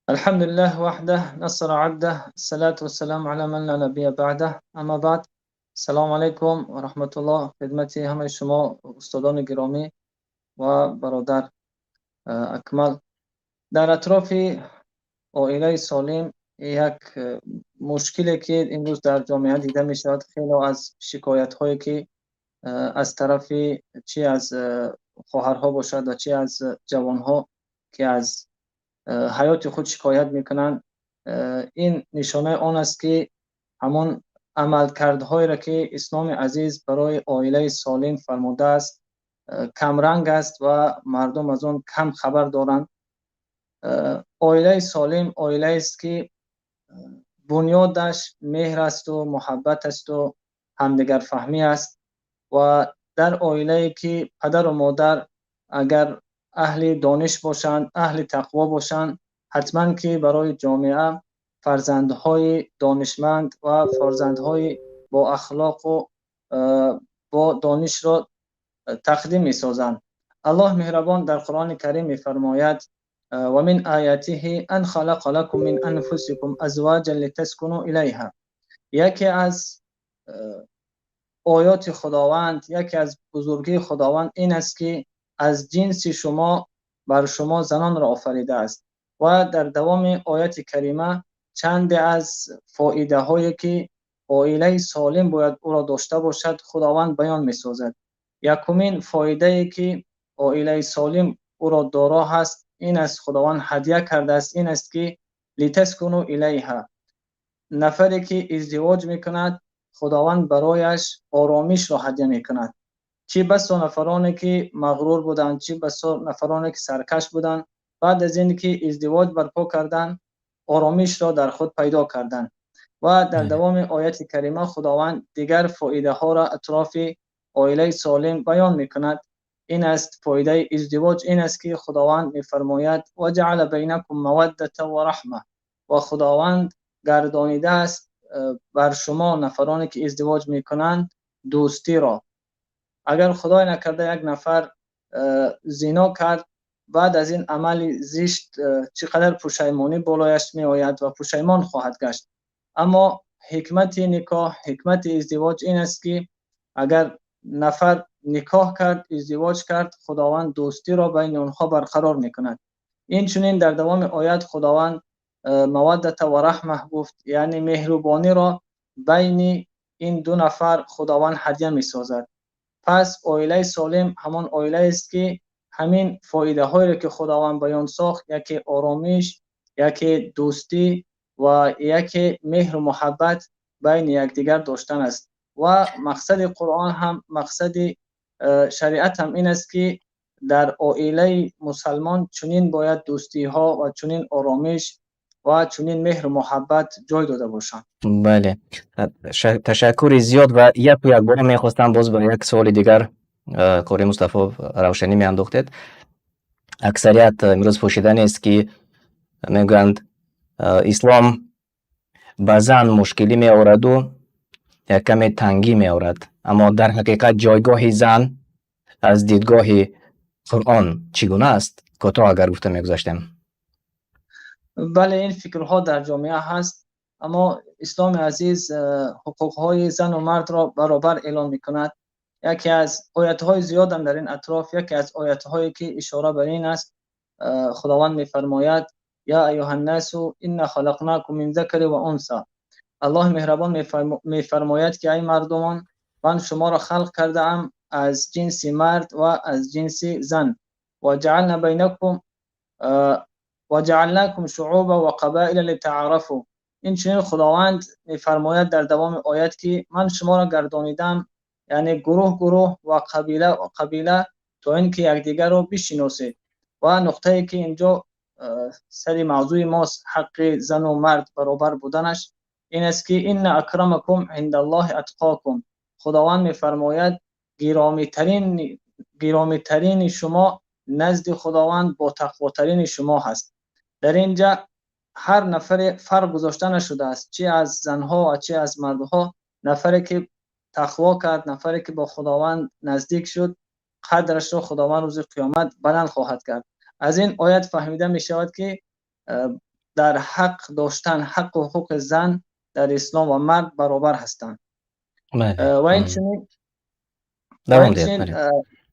الحمد لله وحده نصر عبده الصلاة والسلام على من لا نبی بعده. اما بعد، سلام علیکم و رحمت الله خدمت همه شما استادان گرامی و برادر اکمل. در اطراف عائله سالم یک مشکلی که امروز در جامعه دیده می شود، خیلی از شکایت هایی که از طرف چی از خواهرها باشد و چی از جوانها که از حیات خود شکایت میکنند، این نشانه آن است که همون عملکردهایی را که اسلام عزیز برای عائله سالم فرموده است کمرنگ است و مردم از آن کم خبر دارند. عائله سالم عائله است که بنیادش مهر است و محبت است و همدیگر فهمی است و در عائله که پدر و مادر اگر اهل دانش باشند، اهل تقوا باشند، حتما که برای جامعه فرزندهای دانشمند و فرزندهای با اخلاق و با دانش را تقدیم می سازند. الله مهربان در قرآن کریم می فرماید و من آیاته ان خلق لكم من انفسكم ازواجا لتسكنوا الیها. یکی از آیات خداوند، یکی از بزرگی خداوند این است که از جنس شما بر شما زنان را آفریده است. و در دوام آیات کریمه چند از فایده هایی که عائله سالم باید او را داشته باشد خداوند بیان می سازد. یکمین فایده ای که عائله سالم او را دارا هست این است خداوند هدیه کرده است، این است که لتسکنوا الیها. نفری که ازدواج میکند خداوند برایش آرامش را هدیه میکند. چی بسا نفرانی که مغرور بودند، چی بسا نفرانی که سرکش بودند، بعد از این که ازدواج برپا کردند آرامش را در خود پیدا کردند. و در دوام آیت کریمه خداوند دیگر فایده ها را اطراف عائله سالم بیان میکند. این است فایده ازدواج، این است که خداوند میفرماید و جعل بینکم موده و رحمه، و خداوند گردانیده است بر شما نفرانی که ازدواج میکنند دوستی را. اگر خدای نکرده یک نفر زنا کرد، بعد از این عمل زشت چقدر پشیمانی بالایش می آید و پشیمان خواهد گشت. اما حکمت نکاح، حکمت ازدواج این است که اگر نفر نکاح کرد، ازدواج کرد، خداوند دوستی را بین آنها برقرار میکند. این چنین در دوام آیات خداوند مودت و رحمه گفت، یعنی مهربانی را بین این دو نفر خداوند هدیه میسازد. پس عائله سالم همان عائله است که همین فایده هایی که خداوند بیان ساخت، یکی آرامش، یکی دوستی و یکی مهر و محبت بین یکدیگر داشتن است. و مقصد قرآن هم، مقصد شریعت هم این است که در عائله مسلمان چنین باید دوستی ها و چنین آرامش و چنین مهر و محبت جای داده باشند. بله، تشکر زیاد. و یک بار میخواستم باز به یک سوال دیگر قاری مصطفی روشنی میانداختید. اکثریت امروز پوشیدن است که میگویند اسلام به زن مشکلی می آورد و یک کمی تنگی می آورد، اما در حقیقت جایگاه زن از دیدگاه قرآن چگونه است؟ کوتاه اگر گفته میگذاشتیم. بله، این فکرها در جامعه هست، اما اسلام عزیز حقوقهای زن و مرد را برابر اعلان میکند. یکی از آیاتهای زیاد هم در این اطراف، یکی از آیاتهایی که اشاره بر این است، خداوند میفرماید یا ایها الناس ان خلقناکم من ذکر و انثی. الله مهربان میفرماید که ای مردمان، من شما را خلق کرده ام از جنس مرد و از جنس زن، و جعلنا بینکم و جعلناکم شعوبا و قبائل لتعارفوا. این چنین خداوند میفرماید در دوام آیت که من شما را گردانیدم، یعنی گروه گروه و قبیله تا اینکه یکدیگر را بشناسید. و نقطه‌ای که اینجا سر موضوع ماست، حق زن و مرد برابر بودنش، این است که ان اکرمکم عند الله اتقاکم. خداوند میفرماید گرامی ترین شما نزد خداوند با تقواترین شما هست. در اینجا هر نفر فرق گذاشته نشده است، چه از زنها و چه از مردها. نفری که تقوا کرد، نفری که با خداوند نزدیک شد، قدرش را خداوند روز قیامت بلند خواهد کرد. از این آیت فهمیده می شود که در حق داشتن، حق و حقوق زن در اسلام و مرد برابر هستند. و این چنین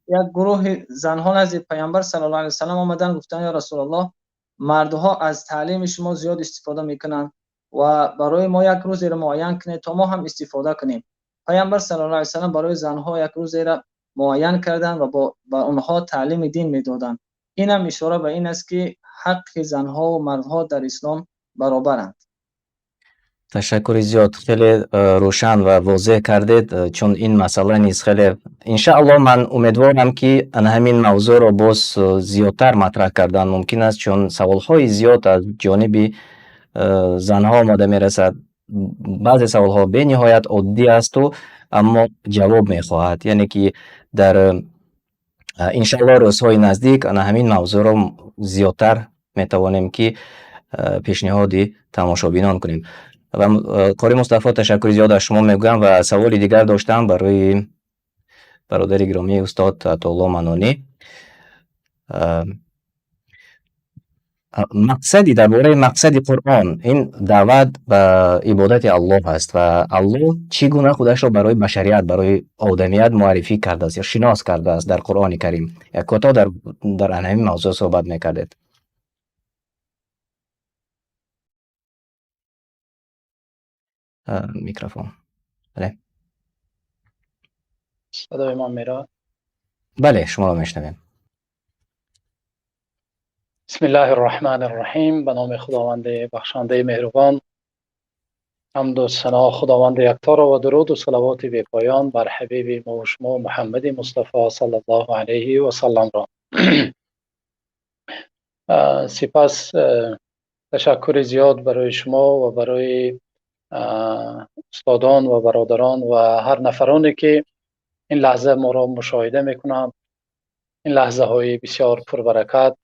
یک گروه زنها نزد پیامبر صلی الله علیه و سلم آمدن، گفتن یا رسول الله، مردها از تعلیم شما زیاد استفاده میکنن و برای ما یک روز را معین کنید تا ما هم استفاده کنیم. پیامبر صلی الله علیه و سلم برای زنها یک روز را معین کردن و با اونها تعلیم دین میدادن. این هم اشاره به این است که حق زنها و مردها در اسلام برابرند. تشکر زیاد، خیلی روشن و واضح کردید، چون این مسئله نیست. خیلی انشاءالله من امیدوارم که همین موضوع رو باز زیادتر مطرح کردن ممکن است، چون سوالهای زیاد از جانب زنها آمده میرسد. بعضی سوالها به نهایت عادی است و اما جواب میخواهد، یعنی که در انشاءالله روزهای نزدیک همین موضوع رو زیادتر میتوانیم که پیشنهاد تماشابینان کنیم. و قاری مصطفی تشکر زیاد از شما میگویم و سوال دیگر داشتم برای برادر گرامی استاد عطاالله منانی. مقصدی درباره مقصد قرآن، این دعوت به عبادت الله است و الله چگونه خودش را برای بشریت، برای آدمیت معرفی کرده است یا شناس کرده است در قرآن کریم. یک کوتاه در همین موضوع صحبت میکردید. میکروفون. بله. صدای ما میراد؟ بله، شما را میشنویم. بسم الله الرحمن الرحیم. به نام خداوند بخشنده مهربان. حمد و ثنا خداوند یکتا را و درود و صلوات بی پایان بر حبیب ما و شما محمد مصطفی صلی الله علیه و سلم را. سپس تشکر زیاد برای شما و برای استادان و برادران و هر نفرانی که این لحظه ما را مشاهده میکنند. این لحظه های بسیار پربرکت،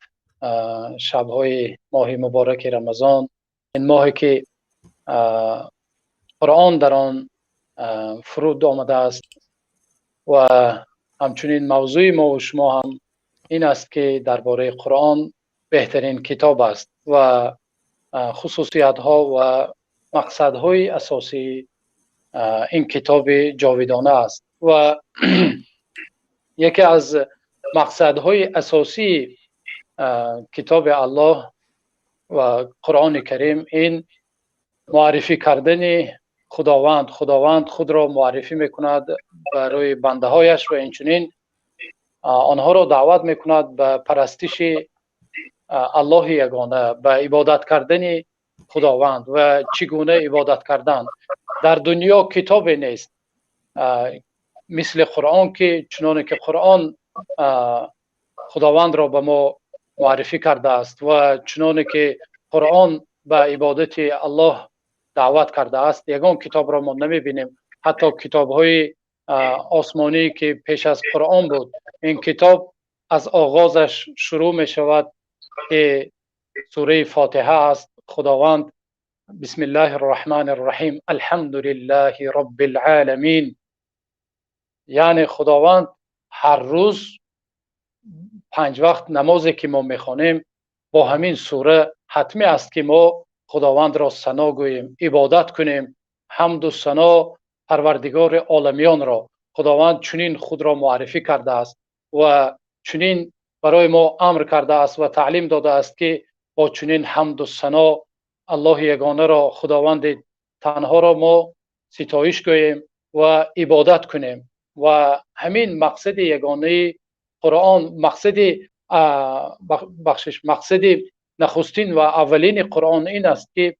شب های ماه مبارک رمضان، این ماهی که قرآن در آن فرود آمده است و همچنین موضوع ما و شما هم این است که درباره قرآن بهترین کتاب است و خصوصیت ها و مقصد های اساسی این کتاب جاودانه است و و یکی از مقصدهای اساسی کتاب الله و قرآن کریم این معرفی کردن خداوند خود را معرفی میکند برای بنده هایش و اینچنین آنها را دعوت میکند به پرستش الله یگانه، به عبادت کردن خداوند و چگونه عبادت کردن. در دنیا کتابی نیست مثل قرآن که چنانه که قرآن خداوند را به ما معرفی کرده است و چنانه که قرآن به عبادت الله دعوت کرده است. یگان کتاب را ما نمی بینیم. حتی کتاب های آسمانی که پیش از قرآن بود، این کتاب از آغازش شروع می شود که سوره فاتحه است. خداوند بسم الله الرحمن الرحیم الحمد لله رب العالمین، یعنی خداوند هر روز 5 وقت نمازی که ما میخوانیم با همین سوره حتمی است که ما خداوند را ثنا گوییم، عبادت کنیم، حمد و ثنا پروردگار عالمیان را. خداوند چنین خود را معرفی کرده است و چنین برای ما امر کرده است و تعلیم داده است که با چنین حمد و ثنا الله یگانه را، خداوند تنها را ما ستایش گوییم و عبادت کنیم. و همین مقصد یگانه قرآن، مقصد نخستین و اولین قرآن این است که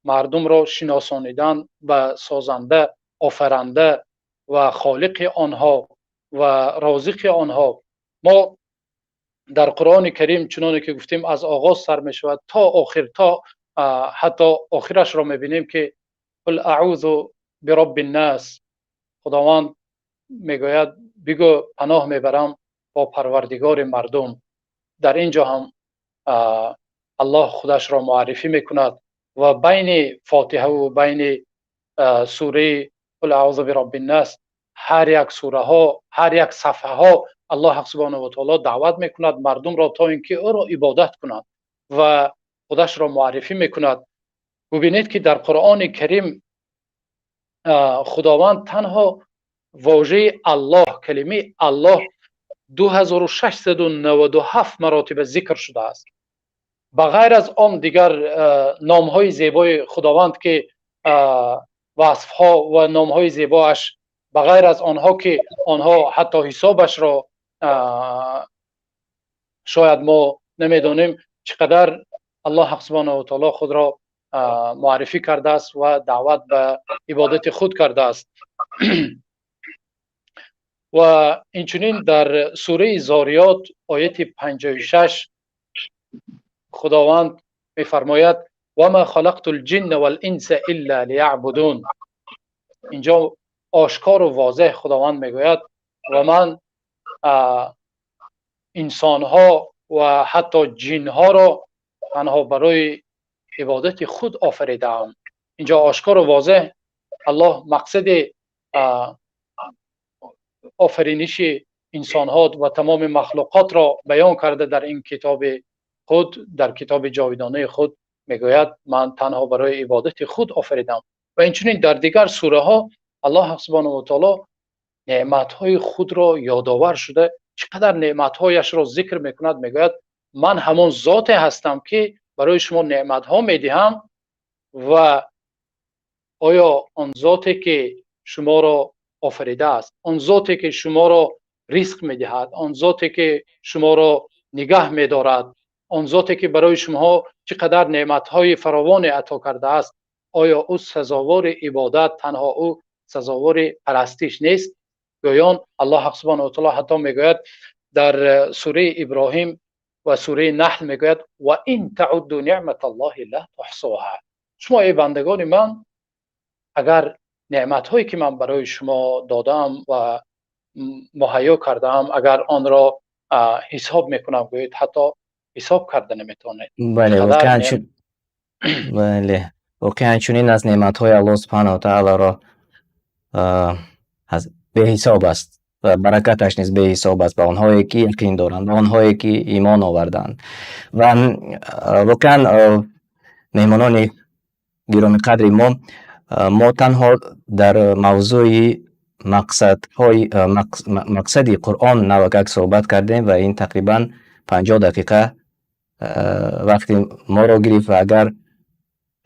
مردم را شناسانیدن به سازنده، آفرنده و خالق آنها و رازق آنها. ما در قرآن کریم چنانه که گفتیم از آغاز سر می شود تا آخر، تا حتی آخرش را می بینیم که قل اعوذ برب الناس، خداوند میگوید بگو پناه میبرم با پروردگار مردم. در اینجا هم الله خودش را معرفی میکند و بین فاتحه و بین سوره قل اعوذ برب الناس هر یک سوره ها، هر یک صفحه ها الله حق سبحانه و تعالی دعوت میکند مردم را تا اینکه او را عبادت کنند و خودش را معرفی میکند. ببینید که در قرآن کریم خداوند تنها واژه الله، کلمه الله 2697 مراتب ذکر شده است. بغیر از آن دیگر نام های زیبای خداوند که وصف ها و نام های زیباش، بغیر از آنها که آنها حتی حسابش را شاید ما نمیدانیم چقدر الله حق سبحانه و تعالی خود را معرفی کرده است و دعوت به عبادت خود کرده است. و اینچنین در سوره زاریات آیت 56 خداوند میفرماید و ما خلقت الجن والانس الا لیعبدون. اینجا آشکار و واضح خداوند میگوید و من انسانها و حتی جنها را تنها برای عبادت خود آفریدم. اینجا آشکار و واضح الله مقصد آفرینش انسانها و تمام مخلوقات را بیان کرده در این کتاب خود، در کتاب جاودانه خود میگوید من تنها برای عبادت خود آفریدم. و اینچنین در دیگر سوره ها الله سبحانه و تعالی نعمت های خود را یادآور شده، چقدر نعمت هایش را ذکر میکند. میگوید من همان ذات هستم که برای شما نعمت ها میدهم و آیا آن ذاتی که شما را آفریده است، آن ذاتی که شما را رزق میدهد، آن ذاتی که شما را نگه میدارد، آن ذاتی که برای شما چقدر نعمت‌های فراوان عطا کرده است، آیا او سزاوار عبادت، تنها او سزاوار پرستش نیست؟ گویان الله حق سبحانه و تعالی حتی میگوید در سوره ابراهیم و سوره نحل میگوید و این تعدوا نعمت الله لا تحصوها. شما ای بندگان من اگر نعمت هایی که من برای شما دادم و مهیا کردم اگر آن را حساب میکنم، گویید حتی حساب کرده نمیتونید. بله واقعا چنین از نعمت های الله سبحانه و تعالی را به حساب است و برکتش نیز به حساب است به آنهایی که یقین دارند، به آنهایی که ایمان آوردند. و واقعا مهمانان گرامی قدر ما تنها در موضوع مقصدی قرآن نوکک صحبت کردیم و این تقریبا 50 دقیقه وقتی ما رو گرفت و اگر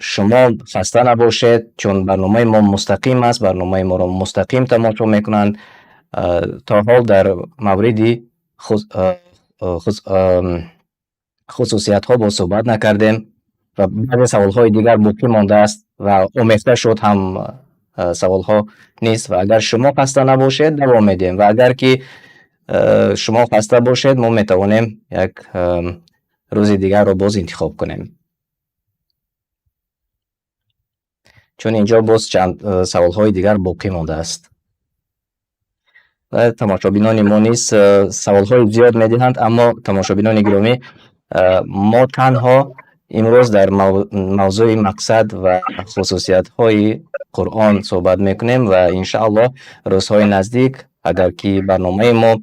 شما خسته نباشید چون برنامه ما مستقیم است، برنامه ما رو مستقیم تماشا میکنند. تا حال در مورد خصوصیت ها با صحبت نکردیم و بعضی سوال های دیگر باقی مانده است و امیخته شد هم سوال ها نیست و اگر شما خسته نباشید دوام میدیم و اگر که شما خسته باشید ما میتوانیم یک روز دیگر رو باز انتخاب کنیم، چون اینجا باز چند سوال های دیگر باقی مانده است. و تماشابینان ما نیز سوال های زیاد میدهند، اما تماشابینان گرامی ما تنها امروز در موضوع مقصد و خصوصیت های قرآن صحبت میکنیم و انشاءالله روزهای نزدیک اگر که برنامه ما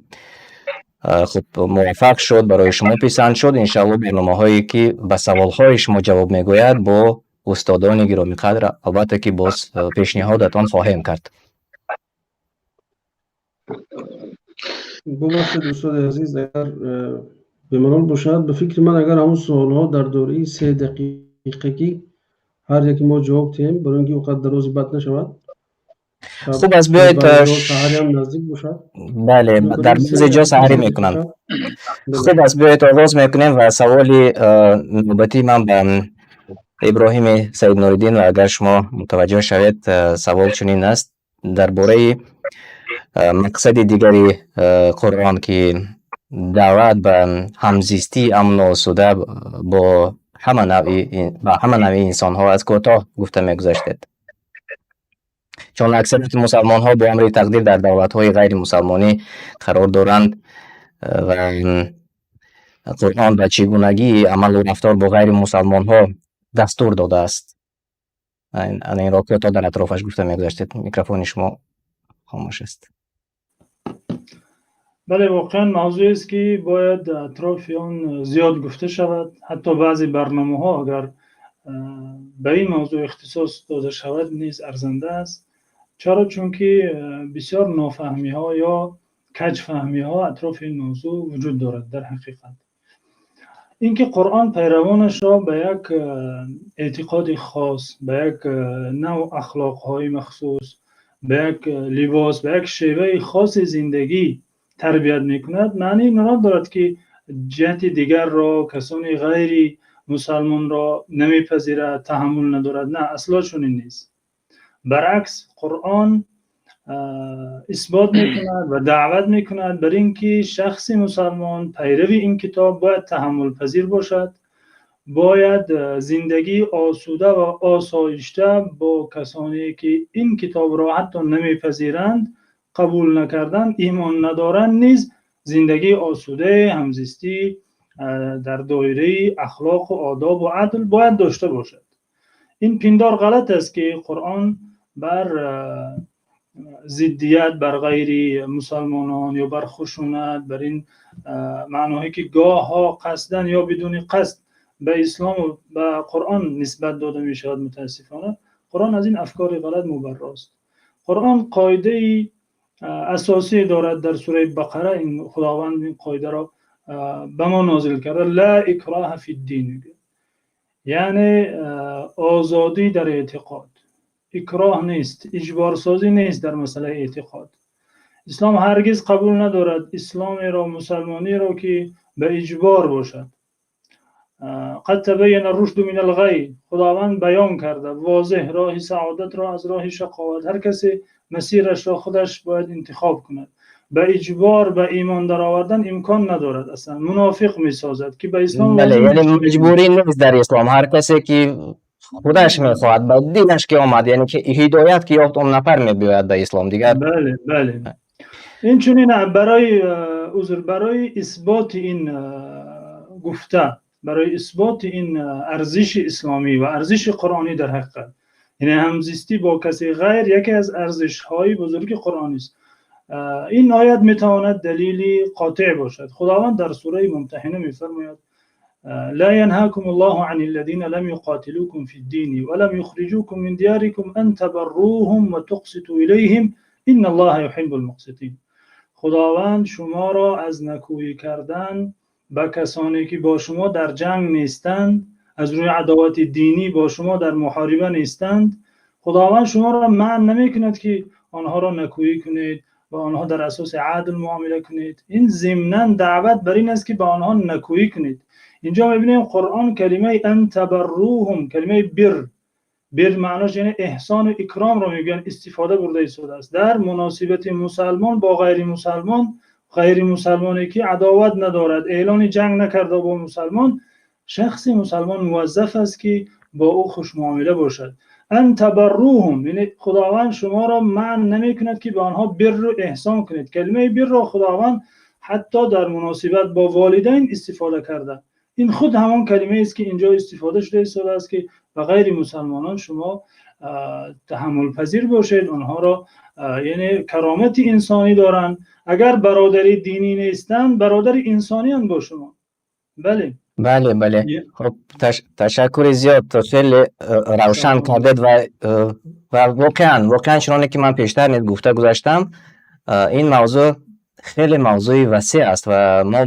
خب موفق شد، برای شما پسند شد، انشاءالله برنامه هایی که به سوال های شما جواب میگوید با استادان گرامی قدر البته که باز پیشنهادتان خواهیم کرد. ببخشید استاد عزیز اگر بمرال باشد، به فکر من اگر همون سوال ها در دوره 3 دقیقگی هر یکی ما جواب دهیم برای اینکه وقت دراز بد نشود. خوب است بیایید هم نزدیک باشد. بله در بعضی جا سحری میکنن. خوب است بیایید آغاز میکنیم و سوال نوبتی من به ابراهیم سید نوری‌الدین و اگر شما متوجه شوید سوال چنین است درباره مقصد دیگری قرآن که دعوت به همزیستی امن و آسوده با همه نوع انسان ها از کوتاه گفته میگذاشتید، چون اکثریت مسلمان ها با امر تقدیر در دولت های غیر مسلمانی قرار دارند و قرآن به چگونگی عمل و رفتار با غیر مسلمان ها دستور داده است. این را کوتاه در اطرافش گفته میگذاشتید. میکروفون شما خاموش است. بله واقعا موضوعی است که باید اطراف آن زیاد گفته شود. حتی بعضی برنامه ها اگر به این موضوع اختصاص داده شود نیز ارزنده است. چرا؟ چون که بسیار نافهمی ها یا کج فهمی ها اطراف این موضوع وجود دارد. در حقیقت اینکه قرآن پیروانش را به یک اعتقاد خاص، به یک نوع اخلاق های مخصوص، به یک لباس، به یک شیوه خاص زندگی تربیت میکند، معنی ندارد که جهت دیگر را کسانی غیر مسلمان را نمیپذیرد، تحمل ندارد. نه، اصلا چنین نیست. برعکس قرآن اثبات میکند و دعوت میکند بر اینکه شخص مسلمان پیرو این کتاب باید تحمل پذیر باشد، باید زندگی آسوده و آسایشته با کسانی که این کتاب را حتی نمیپذیرند، قبول نکردن، ایمان ندارند نیز زندگی آسوده همزیستی در دایره اخلاق و آداب و عدل باید داشته باشد. این پندار غلط است که قرآن بر ضدیت بر غیر مسلمانان یا بر خشونت، بر این معناهایی که گاه ها قصدن یا بدون قصد به اسلام و به قرآن نسبت داده می شود، متاسفانه قرآن از این افکار غلط مبراست. قرآن قاعده اساسی دارد در سوره بقره. این خداوند این قاعده را به ما نازل کرده: لا اکراه فی الدین، یعنی آزادی در اعتقاد. اکراه نیست، اجبار سازی نیست در مسئله اعتقاد. اسلام هرگز قبول ندارد اسلامی را، مسلمانی را که به اجبار باشد. قد تبین الرشد من الغی، خداوند بیان کرده واضح راه سعادت را از راه شقاوت. هر کسی مسیرش را خودش باید انتخاب کند. به اجبار به ایمان در آوردن امکان ندارد، اصلا منافق می سازد که به اسلام. بله، یعنی مجبوری نیست در اسلام. هر کسی که خودش میخواهد با دینش که آمد، یعنی که هدایت که یافت اون نفر میباید به اسلام دیگر. بله بله. این چنین برای اثبات این گفته، برای اثبات این ارزش اسلامی و ارزش قرآنی در حقیقت، یعنی همزیستی با کسی غیر یکی از ارزش های بزرگ قرآنی است. این آیت میتواند دلیلی قاطع باشد. خداوند در سوره ممتحنه میفرماید: لا ينهاكم الله عن الذين لم يقاتلوكم في الدين ولم يخرجوكم من دياركم أن تبروهم وتقسطوا إليهم این الله یحب المقسطین. خداوند شما را از نکویی کردن به کسانی که با شما در جنگ نیستند، از روی عداوت دینی با شما در محاربه نیستند، خداوند شما را منع نمی کند که آنها را نکویی کنید و آنها در اساس عدل معامله کنید. این ضمناً دعوت بر این است که با آنها نکویی کنید. اینجا می‌بینیم قرآن کلمه ان تبروهم، کلمه بر معناش یعنی احسان و اکرام را میگن استفاده برده شده است در مناسبت مسلمان با غیر مسلمان. غیر مسلمانی که عداوت ندارد، اعلان جنگ نکرده با مسلمان، شخص مسلمان موظف است که با او خوش معامله باشد. ان تبروهم یعنی خداوند شما را منع نمی کند که به آنها بر و احسان کنید. کلمه بر را خداوند حتی در مناسبت با والدین استفاده کرده. این خود همان کلمه است که اینجا استفاده شده است که و غیر مسلمانان شما تحمل پذیر باشید، آنها را یعنی کرامت انسانی دارند. اگر برادری دینی نیستند، برادر انسانی هم با شما. بله بله. خب تشکر زیاد، تا خیلی روشن کردید و واقعا چنانه که من پیشتر نیز گفته گذاشتم، این موضوع خیلی موضوع وسیع است و ما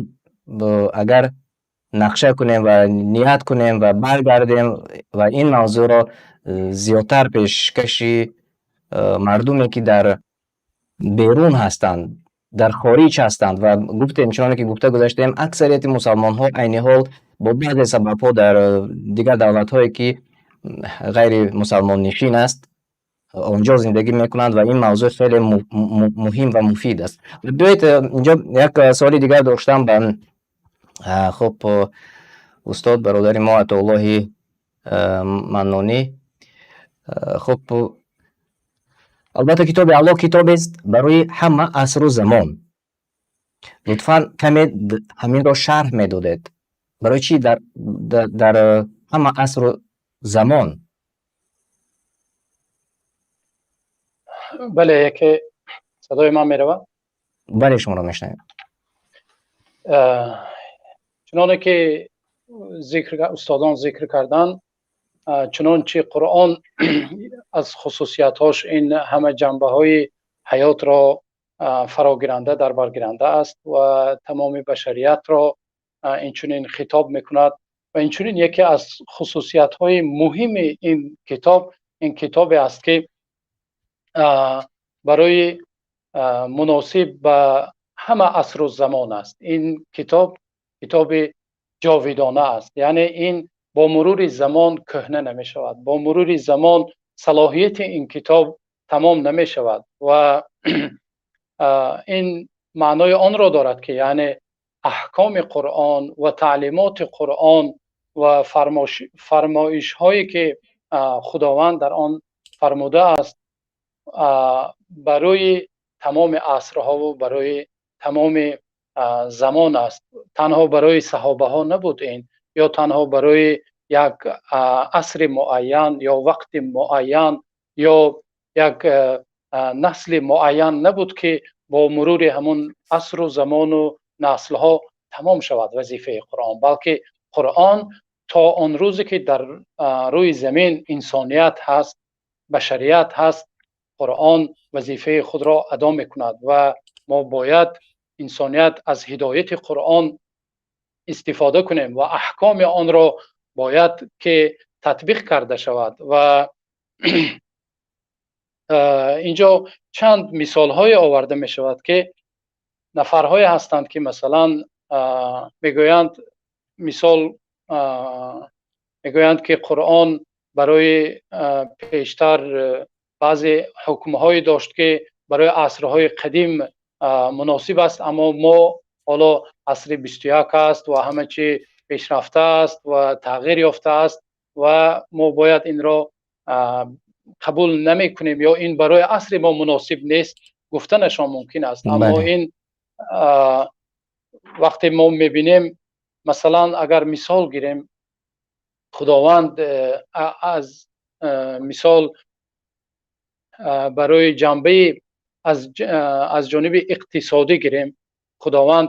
اگر نقشه کنیم و نیت کنیم و برگردیم و این موضوع را زیادتر پیشکشی مردمی که در بیرون هستند، در خارج هستند و گفتیم چنانه که گفته گذاشتیم اکثریت مسلمان ها عین حال با بعض سبب ها در دیگر دولت هایی که غیر مسلمان نشین است اونجا زندگی میکنند و این موضوع خیلی مهم و مفید است. بیایید اینجا یک سوالی دیگر داشتم به خب استاد برادر ما عطاالله منانی. خب البته کتاب الله کتاب است برای همه عصر و زمان. لطفاً کمی همین را شرح میدادید. برای چی در همه عصر و زمان؟ بله، یکی صدای من میرود؟ بله، شما را میشنویم. چنانه که استادان ذکر کردن، چنانچه قرآن از خصوصیاتش این همه جنبه های حیات را فراگیرنده در بر گیرنده است و تمام بشریت را اینچنین خطاب میکند و اینچنین یکی از خصوصیات های مهم این کتاب است که برای مناسب به همه عصر و زمان است. این کتاب جاویدانه است، یعنی این با مرور زمان کهنه نمی شود، با مرور زمان صلاحیت این کتاب تمام نمی شود و این معنای آن را دارد که یعنی احکام قرآن و تعلیمات قرآن و فرمایش هایی که خداوند در آن فرموده است برای تمام عصرها و برای تمام زمان است. تنها برای صحابه ها نبود این، یا تنها برای یک عصر معین یا وقت معین یا یک نسل معین نبود که با مرور همون عصر و زمان و نسل ها تمام شود وظیفه قرآن، بلکه قرآن تا آن روزی که در روی زمین انسانیت هست، بشریت هست، قرآن وظیفه خود را ادا میکند و ما باید انسانیت از هدایت قرآن استفاده کنیم و احکام آن را باید که تطبیق کرده شود. و اینجا چند مثال های آورده می شود که نفرهای هستند که مثلا میگویند که قرآن برای پیشتر بعضی حکم‌های داشت که برای عصرهای قدیم مناسب است، اما ما حالا عصر 21 است و همه چی پیشرفته است و تغییر یافته است و ما باید این را قبول نمی کنیم یا این برای عصر ما مناسب نیست گفتنشان ممکن است. اما این وقتی ما میبینیم مثلا اگر مثال گیریم، خداوند از مثال برای جنبه از جانب اقتصادی گیریم، خداوند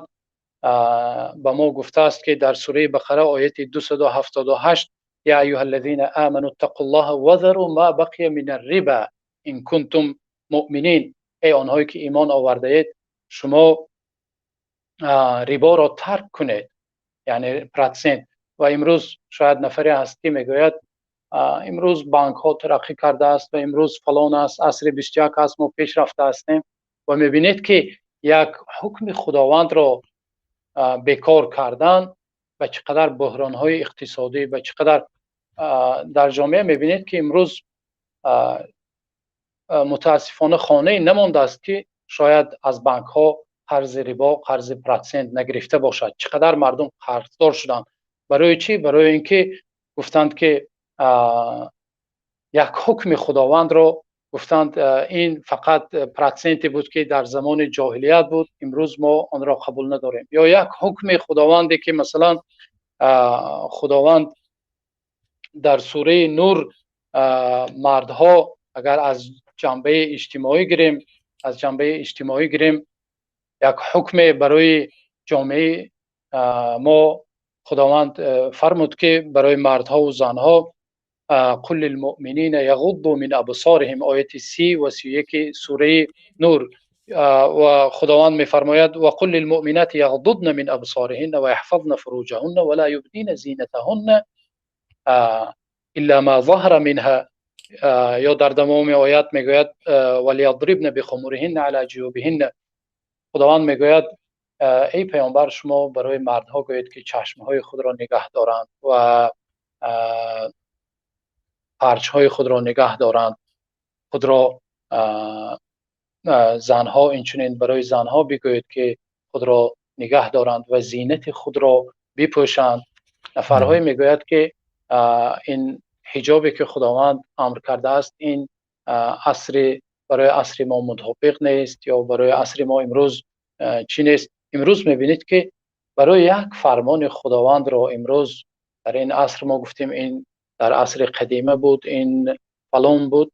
به ما گفته است که در سوره بقره آیه 278 یا ایها الذین آمنوا اتقوا الله و ذروا ما بقی من الربا ان کنتم مؤمنین، ای آنهایی که ایمان آورده اید شما ریبا را ترک کنید، یعنی پرسنت. و امروز شاید نفری هست که میگوید امروز بانک ها ترقی کرده است و امروز فلان است، عصر 21 است، ما پیش رفته هستیم. و میبینید که یک حکم خداوند را بیکار کردن و چقدر بحران های اقتصادی و چقدر در جامعه میبینید که امروز متاسفانه خانه نمانده است که شاید از بانک ها قرض ریبا، قرض پرسنت نگرفته باشد. چقدر مردم قرضدار شدند. برای چی؟ برای اینکه گفتند که یک حکم خداوند را گفتند این فقط پرسنتی بود که در زمان جاهلیت بود، امروز ما آن را قبول نداریم. یا یک حکم خداوندی که مثلا خداوند در سوره نور مردها اگر از جنبه اجتماعی گیریم یک حکم برای جامعه ما خداوند فرمود که برای مردها و زنها قل للمؤمنین یغضوا من ابصارهم، آیت 30 و 31 سوره نور. و خداوند میفرماید و قل للمؤمنات یغضضن من ابصارهن و یحفظن فروجهن ولا یبدین زینتهن الا ما ظهر منها. یا در تمام آیات میگوید ولیضربن بخمورهن علی جیوبهن. خداوند میگوید ای پیامبر شما برای مردها گویید که چشمهای خود را نگه دارند و پرچهای خود را نگه دارند. خود را زنها اینچنین برای زنها بگویید که خود را نگه دارند و زینت خود را بپوشند. نفرهای میگوید که این حجابی که خداوند امر کرده است این برای عصر ما مطابق نیست یا برای عصر ما امروز چی نیست. امروز میبینید که برای یک فرمان خداوند را امروز در این عصر ما گفتیم این در عصر قدیمه بود، این فلان بود.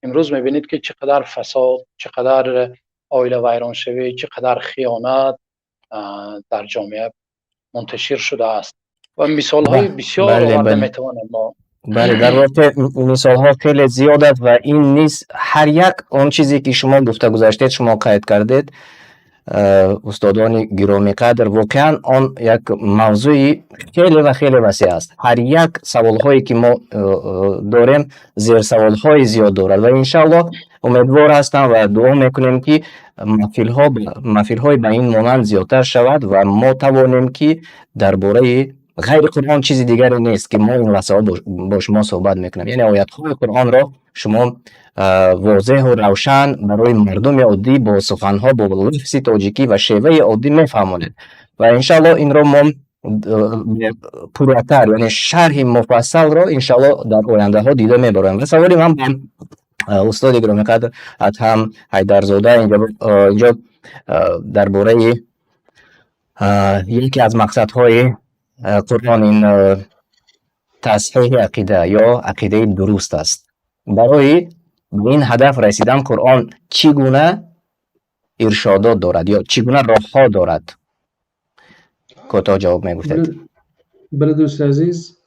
امروز میبینید که چقدر فساد، چقدر عائله ویران شوی، چقدر خیانت در جامعه منتشر شده است و مثال های بسیار آورده میتوانیم ما. بله در واقع مثال ها خیلی زیاد است و این نیست هر یک اون چیزی که شما گفته گذاشتید، شما قید کردید استادان گرامی قدر، واقعا آن یک موضوع خیلی و خیلی وسیع است. هر یک سوال هایی که ما داریم زیر سوال های زیاد دارد و انشاءالله امیدوار هستم و دعا میکنیم که محفل های به این مانند زیادتر شود و ما توانیم که درباره غیر قرآن چیزی دیگری نیست که ما این لحظه با شما صحبت میکنیم، یعنی آیات های قرآن را شما واضح و روشن برای مردم عادی با سخنها با لفظ تاجیکی و شیوه عادی میفهمونید و انشاءالله این را ما پورتر یعنی شرح مفصل را انشاءالله در آینده ها دیده میبریم. و سوالی من با استاد گرامی قدر ادهم حیدرزاده اینجا درباره یکی از مقصدهای قرآن این تصحیح عقیده یا عقیده درست است. برای این هدف رسیدن قرآن چگونه ارشادات دارد یا چگونه راهها دارد؟ کوتاه جواب میگفتید. بله دوست عزیز،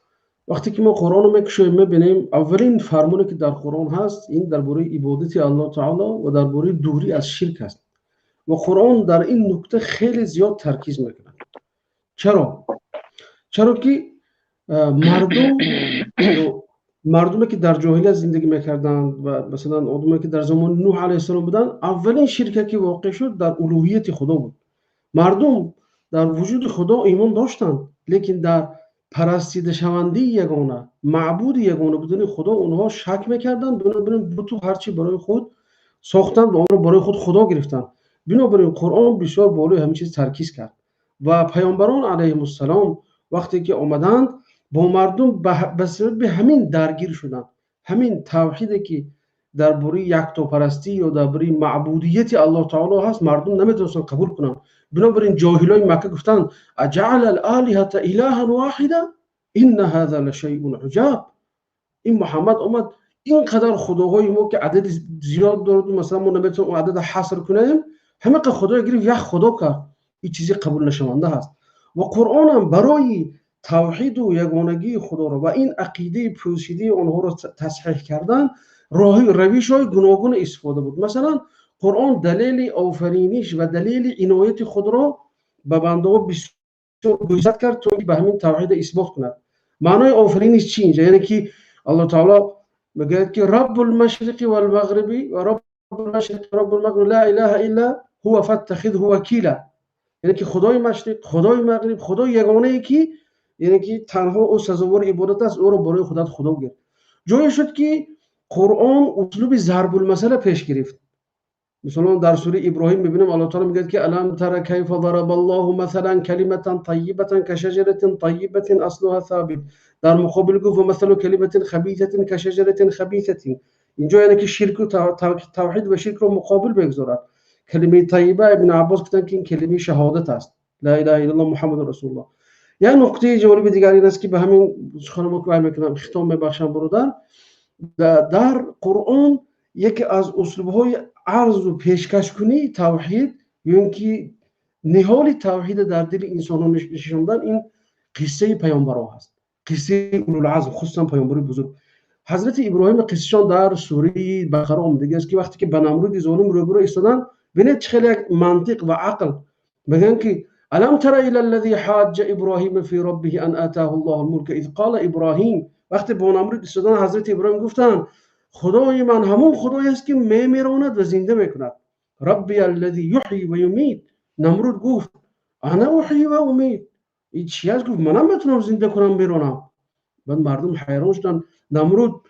وقتی که ما قرآن رو میکشیم میبینیم اولین فرمانی که در قرآن هست این درباره عبادت الله تعالی و درباره دوری از شرک است و قرآن در این نکته خیلی زیاد ترکیز میکنه. چرا که مردمی که در جاهلیت زندگی میکردند و مثلا آدمایی که در زمان نوح علیه السلام بودن، اولین شرکی که واقع شد در الوهیت خدا بود. مردم در وجود خدا ایمان داشتند لیکن در پرستیده شوندی یگانه، معبود یگانه بدون خدا اونها شک میکردند. بنابراین بتو هرچی برای خود ساختند و آن را برای خود خدا گرفتند. بنابراین قرآن بسیار بالای همین چیز ترکیز کرد و پیامبران علیهم السلام وقتی که آمدند با مردم به همین درگیر شدند. همین توحیدی که درباره یکتاپرستی یا درباره معبودیت الله تعالی هست مردم نمیتونستن قبول کنند. بنابراین جاهلای مکه گفتند اجعل الالهه الها واحده ان هذا لشیء عجاب. این محمد اومد اینقدر خداهای ما که عدد زیاد دارد مثلا ما نمیتونیم عدد حصر کنیم، همه خدا گرفت یک خدا کرد. این چیزی قبول نشونده هست و قرآن هم برای توحید و یگانگی خدا را و این عقیده پوشیده آنها را تصحیح کردن روش های گوناگون استفاده بود. مثلا قرآن دلیل آفرینش و دلیل عنایت خود را به بنده ها بسیار گوشت کرد تا به همین توحید اثبات کند. معنای آفرینش چی اینجا؟ یعنی که الله تعالی میگه که رب المشرق و المغربی و رب المشرق و رب المغرب لا اله الا هو فاتخذه وکیلا. یعنی که خدای مشرق، خدای مغرب، خدای یگانه ای که یعنی که تنها او سزاوار عبادت است، او را برای خودت خدا گرفت. جایی شد که قرآن اسلوب ضرب المثل پیش گرفت. مثلا در سوره ابراهیم میبینیم الله تعالی میگه که الم تر کیف ضرب الله مثلا کلمه طیبه کشجره طیبه اصلها ثابت. در مقابل گفت مثلا کلمه خبیثه کشجره خبیثه. اینجا یعنی که شرک و توحید و شرک رو مقابل بگذارد. کلمه طیبه ابن عباس گفتن که این کلمه شهادت است، لا اله الا الله محمد رسول الله. یعنی نقطه جالب دیگری این است که به همین خانم که میکنم ختام میبخشم برادر، در قرآن یکی از اسلوب‌های عرض و پیشکش کنی توحید، یعنی که نهال توحید در دل انسانان نشاندن، این قصه پیامبران هست، قصه اولوالعزم خصوصا پیامبر بزرگ. حضرت ابراهیم قصهشان در سوره بقره آمده است که وقتی که به نمرود ظالم روبرو ایستادن، ببینید چه منطق و عقل میگن که الم تر الی الذی حاج ابراهیم فی ربه ان آتاه الله الملک اذ قال ابراهیم. وقتی با نمرود ایستادن حضرت ابراهیم گفتن خدای من همون خدایی است که میراند و زنده میکند. ربی الذی یحیی و یمیت. نمرود گفت انا احیی و امید. این چی است؟ گفت منم میتونم زنده کنم میرانم. بعد مردم حیران شدن. نمرود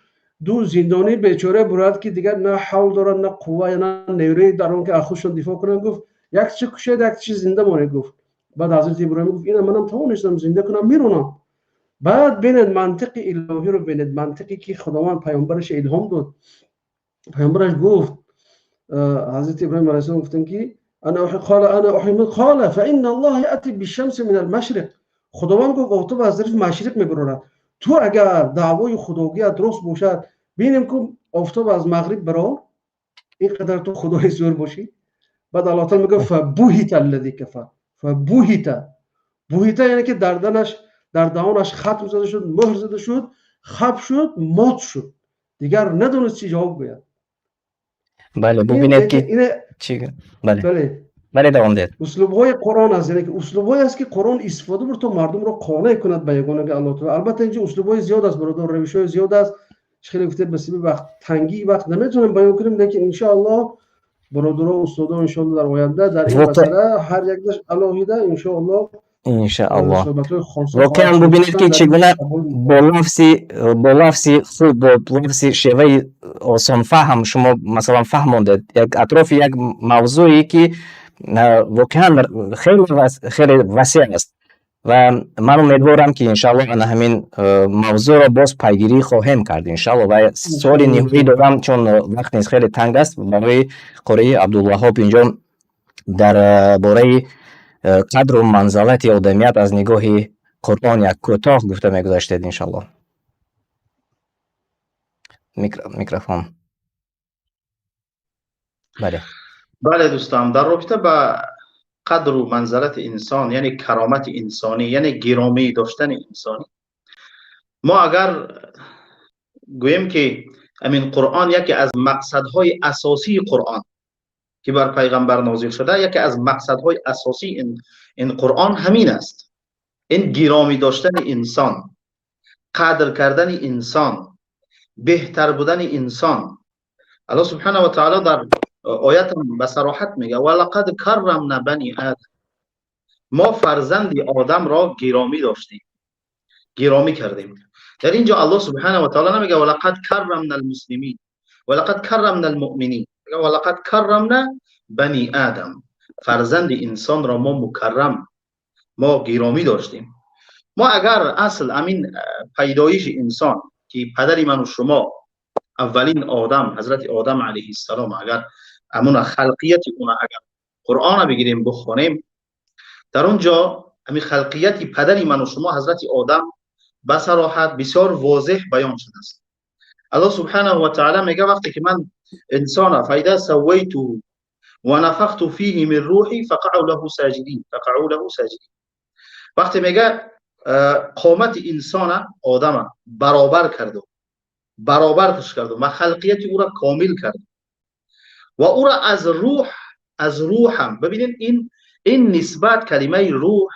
دو زندانی بیچاره براد که دیگر نه حول دارن نه قوه نه نیروی در اون که از خودشون دفاع کنن، گفت یک چه کشید یک چه زنده مونه. گفت بعد حضرت ابراهیم گفت اینا منم توانستم زنده کنم میرانم. بعد بینید منطق الهی رو بینید، منطقی که خداوند پیامبرش الهام داد. پیامبرش گفت حضرت ابراهیم علیه السلام گفتن که انا احیی قال فان الله یاتی بالشمس من المشرق. خداوند گفت آفتاب از طرف مشرق میبرد. تو اگر دعوای خداگی درست باشد ببینیم که آفتاب از مغرب برآ، اینقدر تو خدای زور باشی. بعد الله تعالی میگه فبهت الذی کفر. فبهت یعنی که در دهانش ختم زده شد، مهر زده شد، خب شد، مات شد، دیگر ندونست چی جواب بگوید. بله ببینید که چی بله دوام دید. اسلوب‌های قرآن است، یعنی که اسلوب‌هایی است که قرآن استفاده برد تا مردم را قانع کند به یگانگی الله تعالی. البته اینجا اسلوب‌های زیاد است برادر، روش‌های زیاد است. خیلی گفته به سبب وقت تنگی وقت نمیتونیم بیان کنیم، لیکن ان شاء الله برادران و استادان ان شاء الله در آینده در این مسئله هر یک داشت علاوه ان شاء الله واقعا ببینید که چگونه با لفظی خوب، با لفظی شیوه آسان فهم شما مثلا فهموندید یک اطراف یک موضوعی که واقعا خیلی وسیع است و من امیدوارم که انشاءالله همین موضوع را باز پیگیری خواهیم کرد انشاءالله. و سوال نهایی دارم چون وقت نیست خیلی تنگ است برای قاری عبدالوهاب اینجا در باره قدر و منزلت آدمیت از نگاه قرآن یک کوتاه گفته میگذاشتید انشاءالله. میکروفون. بله دوستان، در رابطه با قدر و منزلت انسان یعنی کرامت انسانی یعنی گرامی داشتن انسانی، ما اگر گوییم که همین قرآن یکی از مقصدهای اساسی قرآن که بر پیغمبر نازل شده، یکی از مقصدهای اساسی این قرآن همین است، این گرامی داشتن انسان، قدر کردن انسان، بهتر بودن انسان. الله سبحانه و تعالی در آیت به صراحت میگه ولقد کرمنا بنی آدم. ما فرزند آدم را گرامی داشتیم، گرامی کردیم. در اینجا الله سبحانه و تعالی نمیگه ولقد کرمنا المسلمین، ولقد کرمنا المؤمنین، میگه ولقد کرمنا بنی آدم. فرزند انسان را ما مکرم، ما گرامی داشتیم. ما اگر اصل امین پیدایش انسان که پدری من و شما اولین آدم حضرت آدم علیه السلام، اگر امون خلقیت اون اگر قرآن بگیریم بخونیم، در اونجا همین خلقیت پدری من و شما حضرت آدم به صراحت بسیار واضح بیان شده است. الله سبحانه و تعالی میگه وقتی که من انسان فایده سویته و نفخت فیه من روحی فقعوا له ساجدین، فقعوا له ساجدین. وقتی میگه قامت انسان آدم برابر کرد، برابرش کرد و خلقیت او را کامل کرد. و او را از روح هم ببینید، این نسبت کلمه روح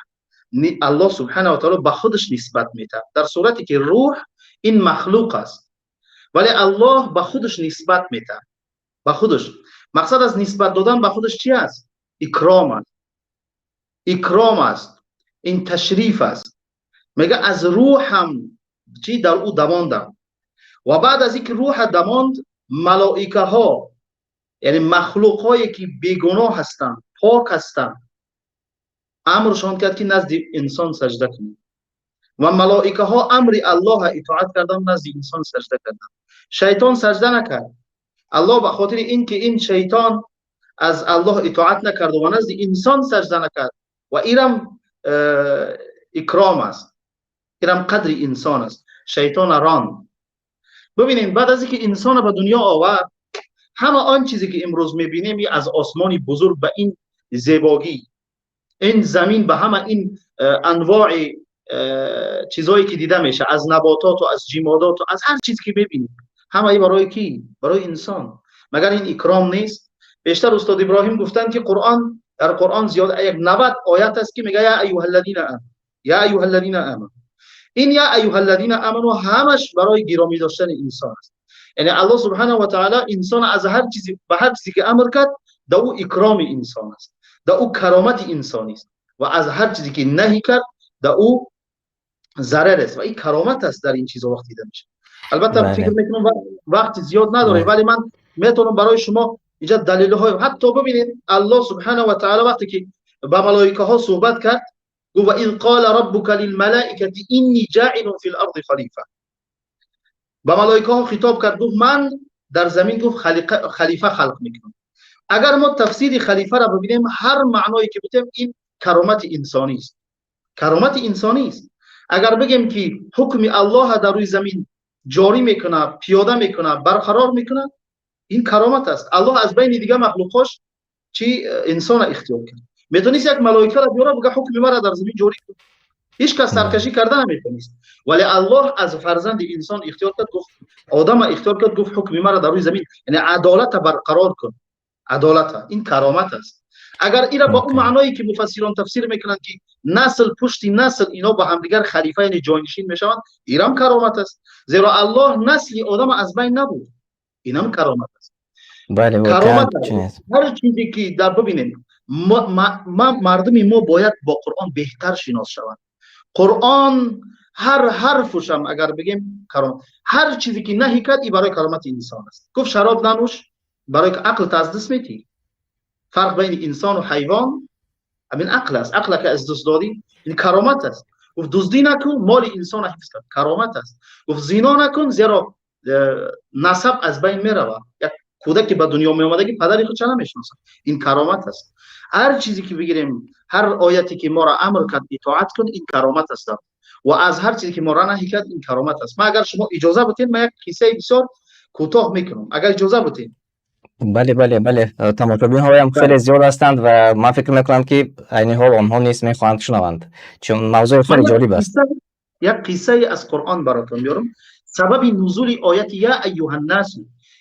الله سبحانه و تعالی به خودش نسبت میده، در صورتی که روح این مخلوق است ولی الله به خودش نسبت میده، به خودش. مقصد از نسبت دادن به خودش چی است؟ اکرام است، اکرام است، این تشریف است. میگه از روح هم چی در او دماندم. و بعد از اینکه روح دماند، ملائکه ها یعنی مخلوق هایی که بیگناه هستند، پاک هستند، امرشان کرد که نزد انسان سجده کنید و ملائکه ها امر الله اطاعت کردن، نزد انسان سجده کردن. شیطان سجده نکرد. الله به خاطر اینکه این شیطان از الله اطاعت نکرد و نزد انسان سجده نکرد و اینم اکرام است، اینم قدر انسان است، شیطان راند. ببینید بعد از اینکه انسان به دنیا آورد، همه آن چیزی که امروز میبینیم از آسمانی بزرگ به این زیبایی، این زمین به همه این انواع چیزایی که دیده میشه، از نباتات و از جمادات و از هر چیزی که میبینیم، همه ای برای کی؟ برای انسان. مگر این اکرام نیست؟ بیشتر استاد ابراهیم گفتن که در قرآن زیاد یک 90 آیت است که میگه یا ایها الذین آمنوا، یا ایها الذین آمنوا. این یا ایها الذین آمنوا همش برای گرامی داشتن انسان است. یعنی الله سبحانه و تعالی انسان از هر چیزی به هر چیزی که امر کرد، در او اکرام انسان است، در او کرامت انسانی است، و از هر چیزی که نهی کرد در او ضرر است و این کرامت است. در این چیزا وقت دیده میشه. البته فکر میکنم وقت زیاد نداره، ولی من میتونم برای شما اینجا دلیل های حتی ببینید. الله سبحانه و تعالی وقتی که با ملائکه ها صحبت کرد، گفت و اذ قال ربک للملائکه انی جاعل فی الارض خلیفه. با ملائکه ها خطاب کرد، گفت من در زمین گفت خلیفه خلق میکنم. اگر ما تفسیر خلیفه را ببینیم، هر معنایی که بتیم این کرامت انسانی است، کرامت انسانی است. اگر بگیم که حکم الله در روی زمین جاری میکنه، پیاده میکنه، برقرار میکنه، این کرامت است. الله از بین دیگه مخلوقاش چی انسان اختیار کرد. میتونید یک ملائکه را بیاره بگه حکم ما را در زمین جاری کن، هیچ کس سرکشی کردن نمیتونه. ولی الله از فرزند انسان اختیار کرد، گفت آدم اختیار کرد، گفت حکم ما را در روی زمین، یعنی عدالت برقرار کن. عدالت، این کرامت است. اگر اینا با اون معنایی که مفسران تفسیر میکنند که نسل پشت نسل اینا با همدیگر خلیفه یعنی جانشین میشوند، اینم کرامت است. زیرا الله نسل آدم از بین نبود، اینم کرامت است. بله، کرامت است. هر چیزی که در ببینیم مردم ما باید با قرآن بهتر شناس شوند. قرآن هر حرفش هم اگر بگیم کرامت، هر چیزی که نهی کرد این برای کرامت انسان است. گفت شراب ننوش، برای که عقل از دست میدی. فرق بین انسان و حیوان همین عقل است. عقل که از دست دادی این کرامت است. گفت دزدی نکن، مال انسان حفظ کن، کرامت است. گفت زنا نکن، زیرا نسب از بین میرود. یک کودک که به دنیا می اومده که پدری خود چه نمیشناسه، این کرامت است. هر چیزی که بگیریم، هر آیتی که ما را امر کرد اطاعت کن، این کرامت است. و از هر چیزی که ما را نهی کرد، این کرامت است. ما اگر شما اجازه بدید من یک قصه بسیار کوتاه میکنم، اگر اجازه بدید. بله تماشاگران های هم خیلی زیاد هستند و من فکر میکنم که عین حال آنها نیست میخواهند شنوند، چون موضوع خیلی جالب است. یک قصه از قرآن براتون میارم. سبب نزول آیت یا ایها الناس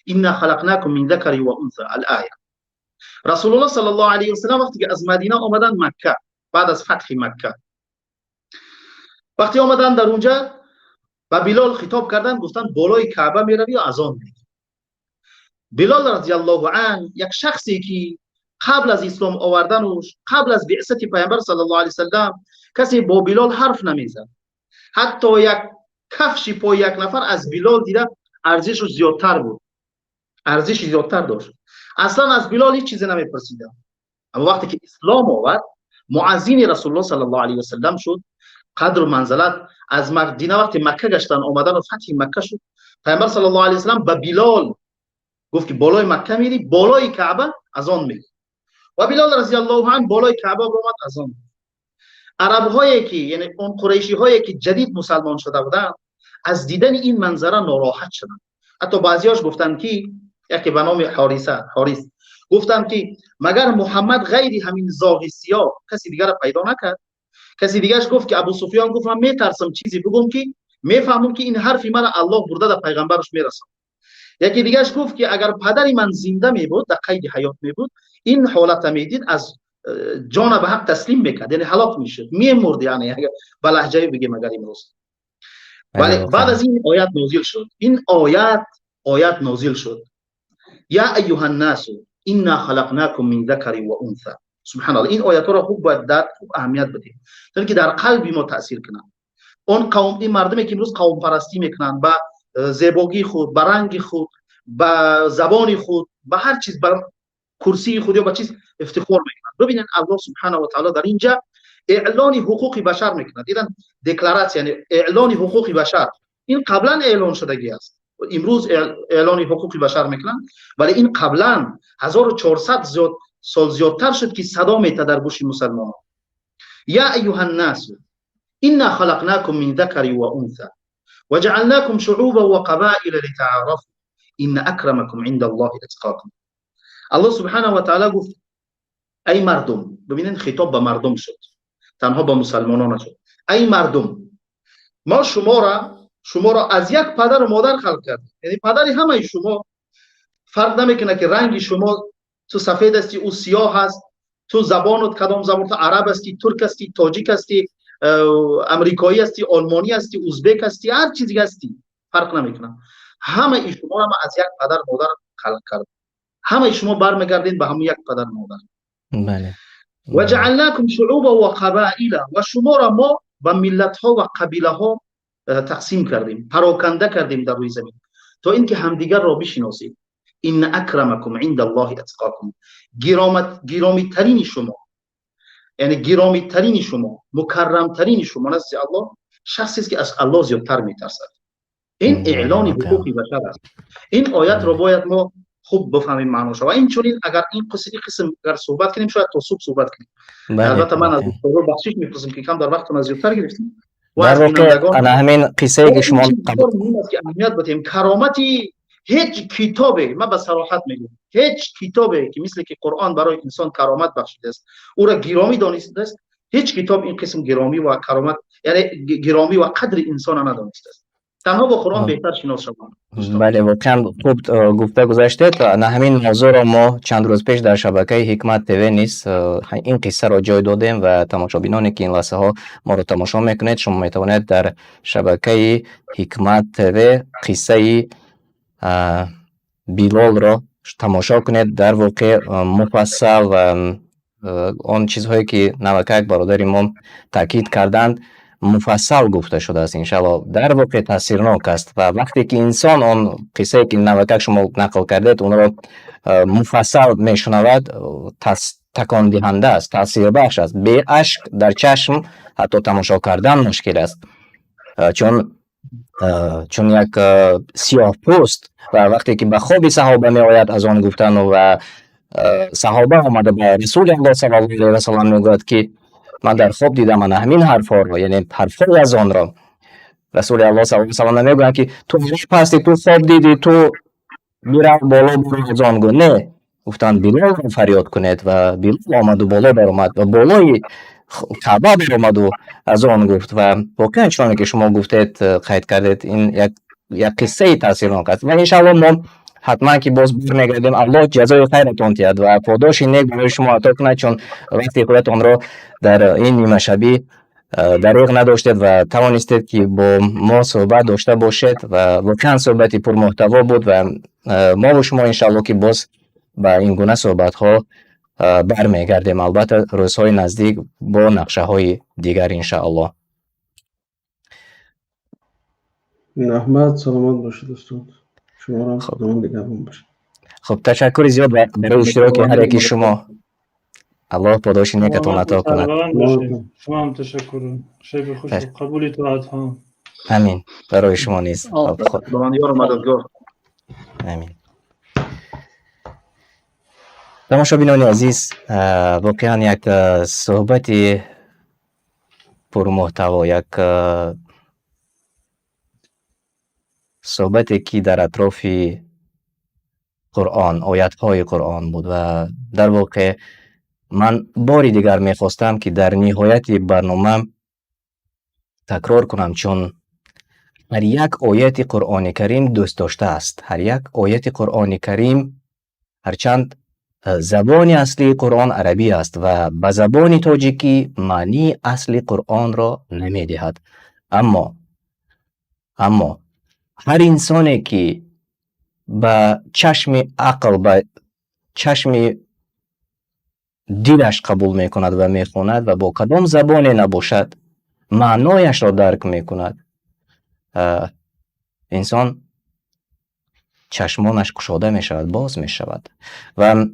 انا خلقناکم من ذکر و انثى الآیه. رسول الله صلی الله علیه و سلم وقتی که از مدینه آمدن مکه، بعد از فتح مکه، وقتی آمدن در اونجا با بلال خطاب کردن، گفتن بالای کعبه میروی و اذان میدی. بلال رضی الله عنه یک شخصی که قبل از اسلام آوردنش، قبل از بعثت پیامبر صلی الله علیه و سلم، کسی با بلال حرف نمیزد. حتی یک کفش پای یک نفر از بلال دیده ارزشش زیادتر بود، ارزش زیادتر داشت. اصلا از بلال هیچ چیزی نمیپرسیدن. اما وقتی که اسلام آورد، معزین رسول الله صلی الله علیه و سلم شد، قدر و منزلت از مدینه وقتی مکه گشتن آمدن و فتح مکه شد، پیامبر صلی الله علیه و سلم به بلال گفت که بالای مکه میری، بالای کعبه اذان میگی. و بلال رضی الله عنه بالای کعبه اومد اذان. عرب هایی که یعنی اون قریشی هایی که جدید مسلمان شده بودن، از دیدن این منظره ناراحت شدن. حتی بعضیاش گفتن که یکی به نام حارث گفتن که مگر محمد غیر همین زاغ سیاه کسی دیگر پیدا نکرد؟ کسی دیگرش گفت که ابو سفیان گفت من میترسم چیزی بگم که میفهمم که این حرفی من الله برده در پیغمبرش میرسه. یکی دیگهش گفت که اگر پدر من زنده می بود در قید حیات می بود این حالت میدید از جان به حق تسلیم میکرد، یعنی هلاک میشد، میمرد. یعنی اگر به لهجه بگیم اگر امروز. ولی بعد از این آیات نازل شد، این آیات نازل شد یا ایها الناس انا خلقناکم من ذکر و انثى. سبحان الله، این آیات را خوب باید خوب اهمیت بدیم تا که در قلب ما تاثیر کنند. اون قوم، این مردمی که امروز قوم پرستی میکنن با زیبایی خود، با رنگ خود، با زبان خود، با هر چیز، با کرسی خود یا با چیز افتخار میکنن. ببینن الله سبحانه و تعالی در اینجا اعلان حقوق بشر میکنه. دیدن دکلراسیون، یعنی اعلان حقوق بشر، این قبلا اعلان شدگی است، امروز اعلان حقوق بشر میکنن، ولی این قبلا 1400 سال زیادتر شد که صدا میته در گوش مسلمانان. یا ایها الناس انا خلقناکم من ذکر و انثى وجعلناكم شعوبا وقبائل لتعارفوا ان اکرمکم عند الله اتقاکم. الله سبحانه و تعالی گفت ای مردم، ببینید خطاب به مردم شد، تنها به مسلمانان نشد. ای مردم، ما شما را از یک پدر و مادر خلق کردیم. یعنی پدری همه شما فرق نمیکنه که رنگ شما تو سفید هستی او سیاه هست، تو زبانت کدام زبان، تو عرب هستی، ترک هستی، تاجیک هستی، امریکایی هستی، آلمانی هستی، ازبک هستی، هر چیزی هستی، فرق نمیکنه. همه شما را از یک پدر و مادر خلق کردیم. همه شما برمیگردید به همون یک پدر و مادر. بله. و جعلناکم شعوبا و قبائل، و شما را ما به ملت ها و قبیله ها تقسیم کردیم، پراکنده کردیم در روی زمین تا اینکه همدیگر را بشناسید. ان اکرمکم عند الله اتقاکم. گرامی ترین شما، یعنی گرامی ترین شما، مکرم ترین شما نزد الله شخصی است که از الله زیادتر میترسد. این اعلان حقوق بشر است. این آیت را باید ما خوب بفهمیم معناش. و این چونین اگر این قسم اگر صحبت کنیم شاید تا صبح صحبت کنیم. البته من از دکتر بخشش میپرسم که کم در وقت از زیادتر گرفتیم. در واقع انا همین قصه که شما اهمیت بدیم. کرامتی هیچ کتابی، من به صراحت میگم، هیچ کتابی که مثل که قرآن برای انسان کرامت بخشیده است، او را گرامی دانسته است، هیچ کتاب این قسم گرامی و کرامت، یعنی گرامی و قدر انسان ندانسته است. تنها با قرآن بهتر شناس شدن. بله، واقعا خوب گفته گذاشتید. نه همین موضوع را ما چند روز پیش در شبکه حکمت تیوی نیز این قصه را جای دادیم و تماشابینانی که این لحظه ها ما را تماشا میکنید، شما میتوانید در شبکه حکمت تیوی قصه بیلال را تماشا کنید. در واقع مفصل و آن چیزهایی که نوکک برادر امام تاکید کردند مفصل گفته شده است. انشاءالله در واقع تاثیرناک است و وقتی که انسان آن قصه که نوکک شما نقل کردید اون را مفصل میشنود، تکان دهنده است، تاثیر بخش است. بی اشک در چشم حتی تماشا کردن مشکل است، چون یک سیاه پوست و وقتی که به خواب صحابه می آید از آن گفتن و صحابه آمده به رسول الله صلی الله علیه و سلم میگوید که من در خواب دیدم من همین حرفا رو، یعنی حرفای از آن را. رسول الله صلی الله علیه و سلم میگوید که تو پستی، تو خواب دیدی، تو میرم بالا برو از آن گو. نه، گفتن بلال را فریاد کنید و بلال آمد و بالا برآمد و بالای کعبه برآمد و از آن گفت. و واقعا چون که شما گفتید قید کردید این یک قصه تاثیرناک است و انشاءالله ما حتما که باز برمیگردیم. الله جزای خیرتون دهد و پاداش نیک برای شما عطا کند، چون وقتی خودتان را در این نیمه شبی دریغ نداشتید و توانستید که با ما صحبت داشته باشید و واقعا صحبتی پر محتوا بود و ما و شما انشاءالله که باز با این گونه صحبت ها برمیگردیم، البته روزهای نزدیک با نقشه های دیگر انشاءالله. احمد سلامت باشید استاد، شما را خداوند نگهبان باشه. خب تشکر زیاد برای اشتراک هر یکی شما. الله پاداش نیکتون عطا کند. شما هم تشکر. شب خوش و قبول طاعت ها. امین. برای شما نیز. خداوندیار و مددگار. امین. تماشابینان عزیز، واقعا یک صحبت پر محتوا، یک صحبتی که در اطراف قرآن، آیات‌های قرآن بود و در واقع من باری دیگر میخواستم که در نهایت برنامه تکرار کنم، چون هر یک آیت قرآن کریم دوست داشته است. هر یک آیت قرآن کریم هرچند زبان اصلی قرآن عربی است و به زبان تاجیکی معنی اصلی قرآن را نمی دهد، اما هر انسانی که به چشم عقل، به چشم دلش قبول می کند و می خوند و با کدام زبان نباشد معنایش را درک می کند، انسان چشمانش گشاده می شود، باز می شود. و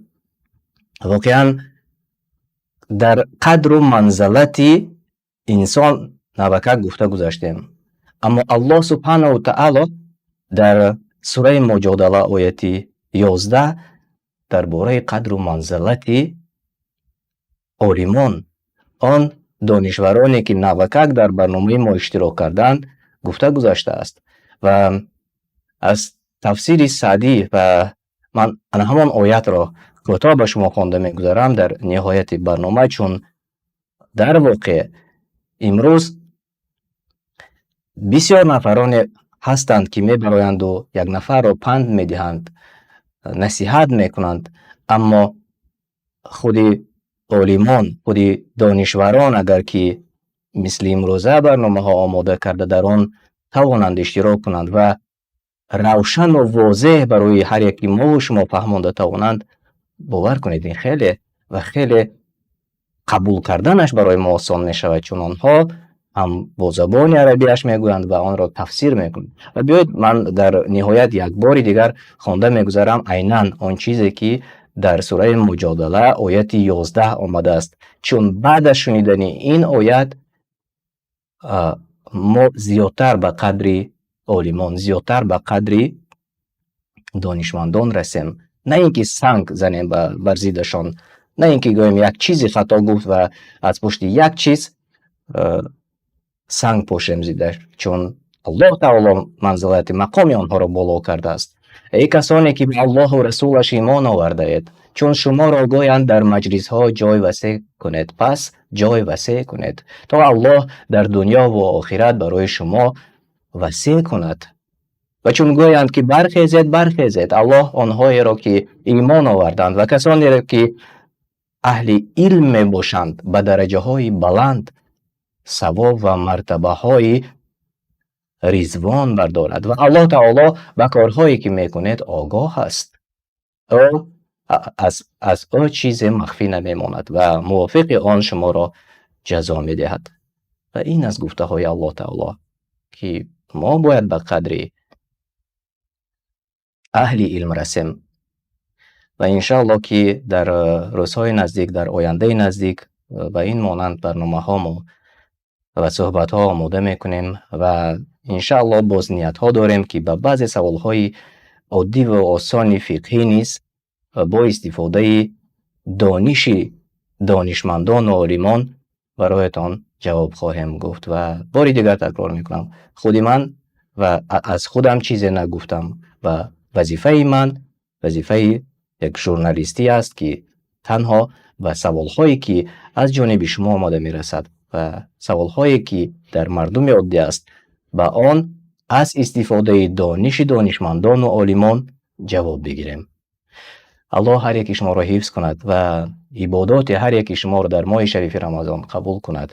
واقعا در قدر و منزلت انسان نوکه گفته گذاشتیم، اما الله سبحانه و تعالی در سوره مجادله آیت 11 درباره قدر و منزلت عالمان، آن دانشورانی که نوکک در برنامه ما اشتراک کردند گفته گذاشته است. و از تفسیر سعدی و من همان آیت را کوتاه به شما خوانده میگذارم در نهایت برنامه، چون در واقع امروز بسیار نفران هستند که میبرایند و یک نفر را پند میدهند، نصیحت میکنند، اما خود عالمان، خود دانشوران اگر که مثل امروزه برنامه ها آماده کرده در آن توانند اشتراک کنند و روشن و واضح برای هر یکی ما و شما فهمانده توانند، باور کنید این خیلی و خیلی قبول کردنش برای ما آسان می شود، چون آنها هم با زبان عربیش میگویند و آن را تفسیر میکنند. و بیایید من در نهایت یک بار دیگر خوانده میگذارم عیناً آن چیزی که در سوره مجادله آیت 11 آمده است، چون بعد از شنیدن این آیت ما زیادتر به قدر عالمان، زیادتر به قدر دانشمندان رسیم، نه اینکه سنگ زنیم بر ضدشان، نه اینکه گوییم یک چیزی خطا گفت و از پشت یک چیز سنگ پوشیم زیدش، چون الله تعالی منزلت مقام آنها را بالا کرده است. ای کسانی که به الله و رسولش ایمان آورده اید، چون شما را گویند در مجلس ها جای وسیع کنید، پس جای وسیع کنید تا الله در دنیا و آخرت برای شما وسیع کند. و چون گویند که برخیزید، الله آنهایی را که ایمان آوردند و کسانی را که اهل علم باشند به درجه های بلند، ثواب و مرتبه های رضوان بردارد و الله تعالی به کارهایی که میکنید آگاه است. او از او چیز مخفی نمیماند و موافق آن شما را جزا میدهد. و این از گفته های الله تعالی که ما باید به قدر اهل علم رسیم و انشاءالله که در روزهای نزدیک، در آینده نزدیک و این مانند برنامه ها و صحبت ها آماده میکنیم و انشاءالله باز نیت ها داریم که به بعض سوال های عادی و آسان فقهی نیز با استفاده دانشمندان و عالمان برایتان جواب خواهیم گفت. و باری دیگر تکرار میکنم، خودی من و از خودم چیزی نگفتم و وظیفه من وظیفه یک ژورنالیستی است که تنها به سوال هایی که از جانب شما آمده میرسد و سوال هایی که در مردم عادی است به آن از استفاده دانشمندان و عالمان جواب بگیریم. الله هر یکی شما را حفظ کند و عبادات هر یکی شما را در ماه شریف رمضان قبول کند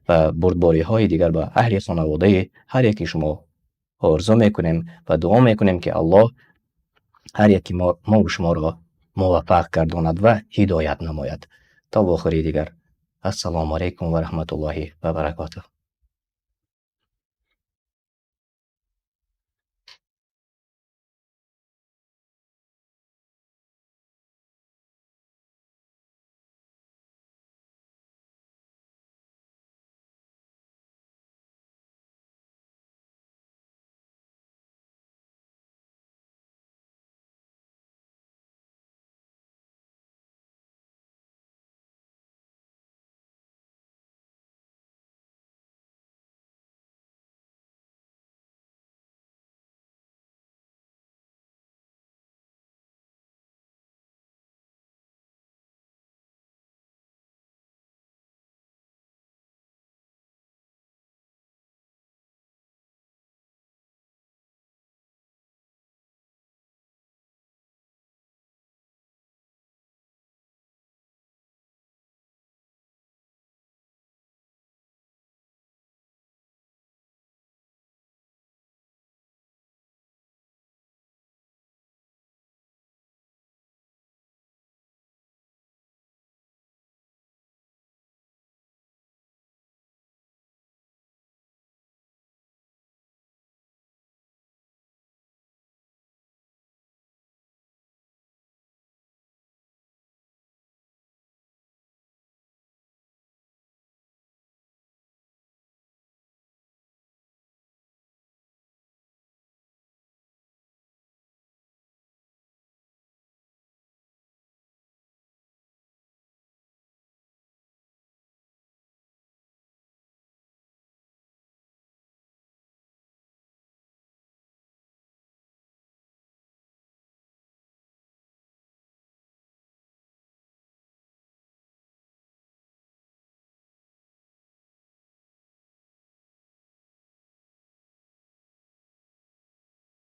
و بردباری های دیگر به اهل خانواده هر یکی شما آرزو میکنیم و دعا میکنیم که الله هر یکی ما و شما را موفق گرداند و هدایت نماید. تا بخوری دیگر، السلام علیکم و رحمت الله و برکاته.